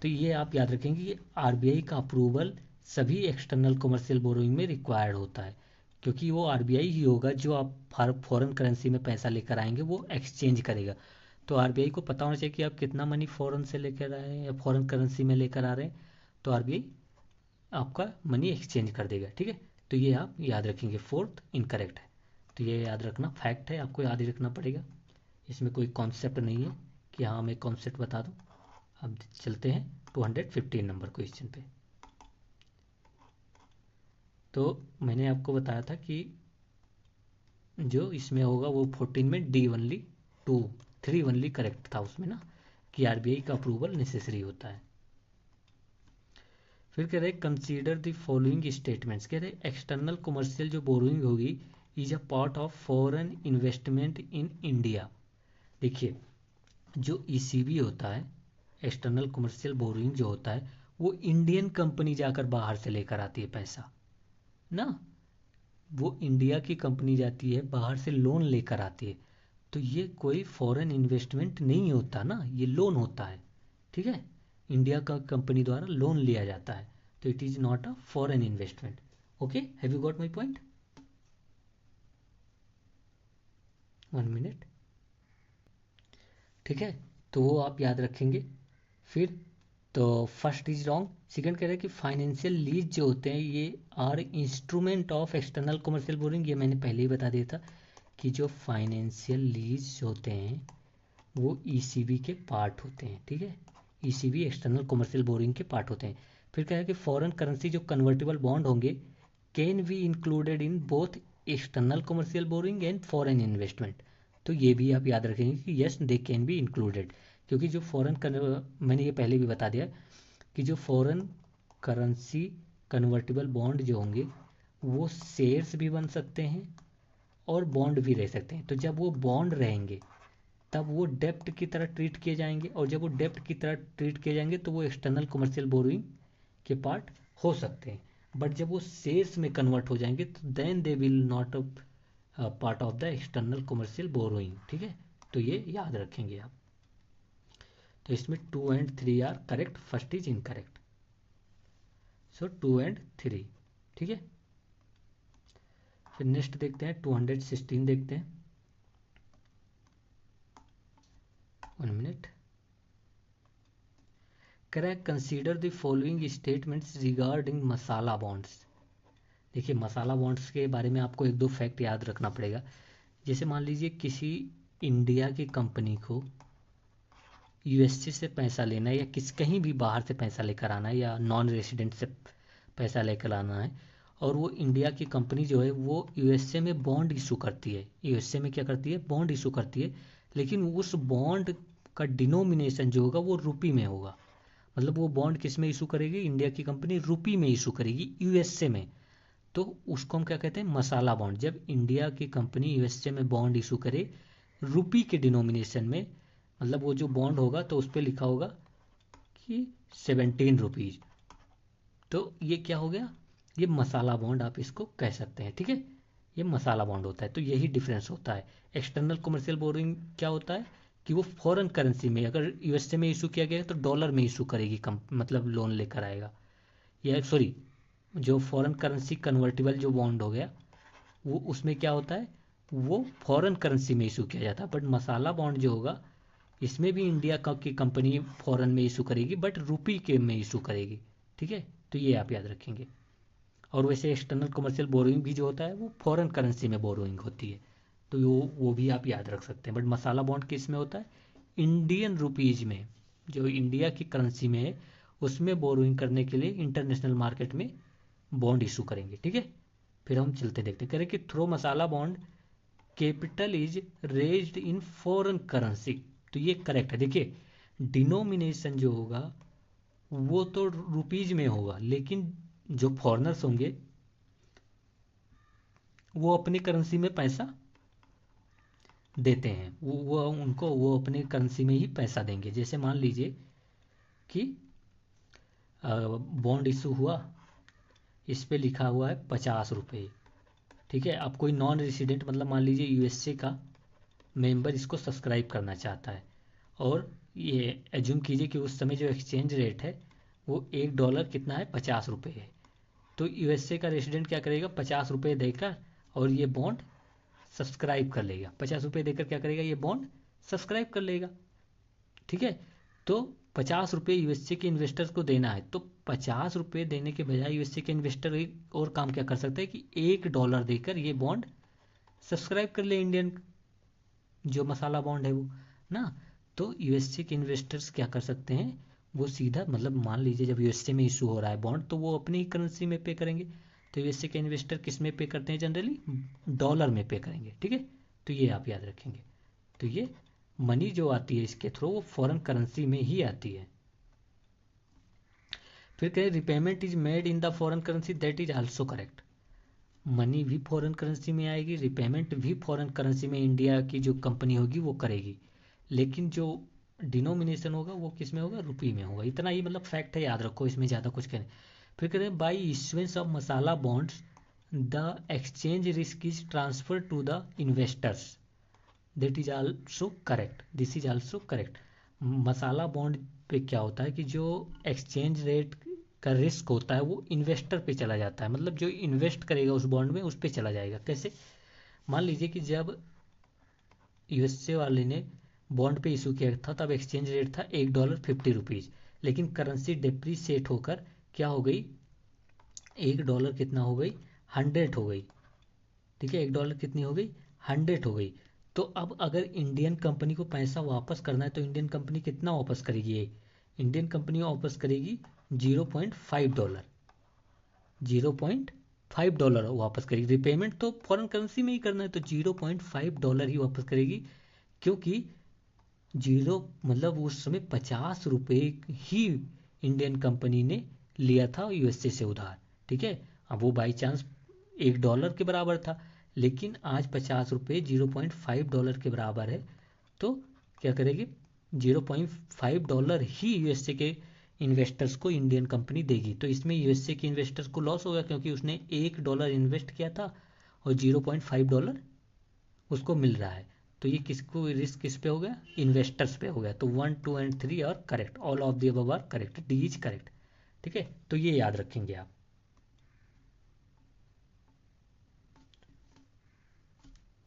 तो ये आप याद रखेंगे कि आरबीआई का अप्रूवल सभी एक्सटर्नल कमर्शियल बोरोइंग में रिक्वायर्ड होता है, क्योंकि वो आरबीआई ही होगा जो आप फॉरेन करेंसी में पैसा लेकर आएंगे वो एक्सचेंज करेगा। तो आरबीआई को पता होना चाहिए कि आप कितना मनी फॉरेन से लेकर आए हैं या फॉरेन करेंसी में लेकर आ रहे हैं, तो आरबीआई आपका मनी एक्सचेंज कर देगा। ठीक है, तो ये आप याद रखेंगे। फोर्थ इनकरेक्ट है। तो ये याद रखना, फैक्ट है, आपको याद ही रखना पड़ेगा, इसमें कोई कॉन्सेप्ट नहीं है कि हाँ मैं कॉन्सेप्ट बता दूँ। अब चलते हैं 215 नंबर क्वेश्चन पे। तो मैंने आपको बताया था कि जो इसमें होगा वो 14 में डी ओनली 3 ओनली करेक्ट था उसमें ना, कि आरबीआई का अप्रूवल नेसेसरी होता है। फिर कह रहे कंसीडर द फॉलोइंग स्टेटमेंट्स, कह रहे एक्सटर्नल कमर्शियल जो बोरोइंग होगी is a part of foreign investment in India. देखिए जो ईसीबी होता है, एक्सटर्नल कमर्शियल बोरोइंग जो होता है, वो इंडियन कंपनी जाकर बाहर से लेकर आती है पैसा ना, वो इंडिया की कंपनी जाती है बाहर से लोन लेकर आती है, तो ये कोई फॉरेन इन्वेस्टमेंट नहीं होता ना, ये लोन होता है। ठीक है, इंडिया का कंपनी द्वारा लोन लिया जाता है, तो it is not a foreign investment. Okay, have you got my point? 1 minute. ठीक है, तो वो आप याद रखेंगे। फिर तो फर्स्ट इज रॉन्ग। सेकंड कह रहे हैं कि फाइनेंशियल लीज जो होते हैं ये are instrument of external commercial borrowing, ये मैंने पहले ही बता दिया था कि जो फाइनेंशियल लीज होते हैं वो ईसीबी के पार्ट होते हैं। ठीक है, ईसीबी एक्सटर्नल कमर्शियल बोरिंग के पार्ट होते हैं। फिर कहा है कि फॉरेन करेंसी जो कन्वर्टेबल बॉन्ड होंगे can be included in both external commercial boring and foreign investment. तो ये भी आप याद रखेंगे कि yes they can be included, क्योंकि जो मैंने ये पहले भी बता दिया कि जो फॉरेन करेंसी कन्वर्टेबल बॉन्ड जो होंगे वो शेयर्स भी बन सकते हैं और बॉन्ड भी रह सकते हैं। तो जब वो बॉन्ड रहेंगे तब वो डेप्ट की तरह ट्रीट किए जाएंगे, और जब वो डेप्ट की तरह ट्रीट किए जाएंगे तो वो एक्सटर्नल कमर्शियल बोरोइंग के पार्ट हो सकते हैं। बट जब वो शेयर्स में कन्वर्ट हो जाएंगे तो then they will not part of the external commercial borrowing. ठीक है, तो ये याद रखेंगे आप। तो इसमें 2 and 3 are correct, first is incorrect. So 2 and 3। ठीक है, फिर नेक्स्ट देखते हैं 216 देखते हैं। 1 minute. Correct, consider the following statements regarding masala bonds. देखिए मसाला बॉन्ड्स के बारे में आपको एक दो फैक्ट याद रखना पड़ेगा। जैसे मान लीजिए किसी इंडिया की कंपनी को यूएसए से पैसा लेना है, या कहीं भी बाहर से पैसा लेकर आना है, या नॉन रेसिडेंट से पैसा लेकर आना है, और वो इंडिया की कंपनी जो है वो यूएसए में बॉन्ड इशू करती है। यूएसए में क्या करती है? बॉन्ड इशू करती है, लेकिन उस बॉन्ड का डिनोमिनेशन जो होगा वो रुपी में होगा। मतलब वो बॉन्ड किस में इशू करेगी? इंडिया की कंपनी रुपी में इशू करेगी यूएसए में, तो उसको हम क्या कहते हैं? मसाला बॉन्ड। जब इंडिया की कंपनी यूएसए में बॉन्ड इशू करे रुपी के डिनोमिनेशन में, मतलब वो जो बॉन्ड होगा तो उस पर लिखा होगा कि 17 रुपीज, तो ये क्या हो गया? ये मसाला बॉन्ड आप इसको कह सकते हैं। ठीक है, ये मसाला बॉन्ड होता है। तो यही डिफरेंस होता है। एक्सटर्नल कमर्शियल बोरिंग क्या होता है कि वो फॉरेन करेंसी में, अगर यूएसए में इशू किया गया है तो डॉलर में इशू करेगी मतलब लोन लेकर आएगा, या सॉरी जो फॉरेन करेंसी कन्वर्टेबल जो बॉन्ड हो गया वो उसमें क्या होता है? वो फॉरेन करेंसी में इशू किया जाता है। बट मसाला बॉन्ड जो होगा इसमें भी इंडिया की कंपनी फॉरेन में इशू करेगी, बट रुपी के में इशू करेगी। ठीक है, तो ये आप याद रखेंगे। और वैसे एक्सटर्नल कमर्शियल बोरोइंग भी जो होता है वो फॉरेन करेंसी में बोरोइंग होती है, तो वो भी आप याद रख सकते हैं। बट मसाला बॉन्ड किस में होता है? इंडियन रुपीज में, जो इंडिया की करेंसी में है उसमें बोरोइंग करने के लिए इंटरनेशनल मार्केट में बॉन्ड इशू करेंगे। ठीक है, फिर हम चलते देखते करें कि through masala bond capital is raised in foreign currency, तो ये करेक्ट है। देखिए डिनोमिनेशन जो होगा वो तो रुपीज में होगा, लेकिन जो फॉरेनर्स होंगे वो अपनी करेंसी में पैसा देते हैं, वो उनको वो अपनी करेंसी में ही पैसा देंगे। जैसे मान लीजिए कि बॉन्ड इशू हुआ, इस पे लिखा हुआ है 50 रुपये। ठीक है, अब कोई नॉन रेसिडेंट, मतलब मान लीजिए यूएसए का मेंबर इसको सब्सक्राइब करना चाहता है, और ये एज्यूम कीजिए कि उस समय जो एक्सचेंज रेट है वो $1 कितना है? 50 रुपये है। तो यूएसए का रेसिडेंट क्या करेगा? 50 रुपये देकर और ये बॉन्ड सब्सक्राइब कर लेगा। 50 रुपये देकर क्या करेगा? ये बॉन्ड सब्सक्राइब कर लेगा। ठीक है, तो 50 रुपये यूएसए के इन्वेस्टर्स को देना है, तो 50 रुपये देने के बजाय यूएसए के इन्वेस्टर एक और काम क्या कर सकते हैं कि $1 देकर ये बॉन्ड सब्सक्राइब कर ले इंडियन जो मसाला बॉन्ड है वो ना। तो यूएसए के इन्वेस्टर्स क्या कर सकते हैं, वो सीधा मतलब मान लीजिए जब यूएसए में इशू हो रहा है बॉन्ड तो वो अपनी ही करेंसी में पे करेंगे। तो यूएसए के इन्वेस्टर किस में पे करते हैं, जनरली डॉलर में पे करेंगे, ठीक है। तो ये आप याद रखेंगे। तो ये मनी जो आती है इसके थ्रू वो फॉरेन करेंसी में ही आती है। फिर कहें repayment is made in the foreign currency, that is also correct. Money भी फॉरेन करेंसी में आएगी, रिपेमेंट भी फॉरेन करेंसी में इंडिया की जो कंपनी होगी वो करेगी, लेकिन जो डिनोमिनेशन होगा वो किस में होगा, रुपी में होगा। इतना ही मतलब फैक्ट है, याद रखो, इसमें ज़्यादा कुछ कहने। फिर कहते हैं by issuance of masala bonds the exchange risk is transfer to the investors, that is also correct, this is also correct. Masala bond पे क्या होता है कि जो एक्सचेंज रेट का रिस्क होता है वो इन्वेस्टर पे चला जाता है, मतलब जो इन्वेस्ट करेगा उस बॉन्ड में उस पे चला जाएगा। कैसे, मान लीजिए कि जब यूएसए वाले ने बॉन्ड पे इशू किया था तब एक्सचेंज रेट था $1.50, लेकिन करेंसी डिप्रीशिएट होकर क्या हो गई, $1 कितना हो गई, 100 हो गई, ठीक है। $1 कितनी हो गई, 100 हो गई। तो अब अगर इंडियन कंपनी को पैसा वापस करना है तो इंडियन कंपनी कितना वापस करेगी, ये इंडियन कंपनी वापस करेगी $0.5, $0.5 वापस करेगी। रिपेमेंट तो फॉरेन करेंसी में ही करना है तो $0.5 ही वापस करेगी, क्योंकि जीरो मतलब उस समय ₹50 ही इंडियन कंपनी ने लिया था यूएसए से उधार, ठीक है। अब वो बाई चांस $1 के बराबर था, लेकिन आज ₹50 $0.5 के बराबर है, तो क्या करेगी, $0.5 ही यूएसए के इन्वेस्टर्स को इंडियन कंपनी देगी। तो इसमें यूएसए के इन्वेस्टर्स को लॉस होगा क्योंकि उसने $1 इन्वेस्ट किया था और $0.5 उसको मिल रहा है। तो ये किसको रिस्क किस पे हो गया, इन्वेस्टर्स पे हो गया। तो 1, 2 and 3 are correct, all of the above are correct, D is correct, ठीक है। तो ये याद रखेंगे आप।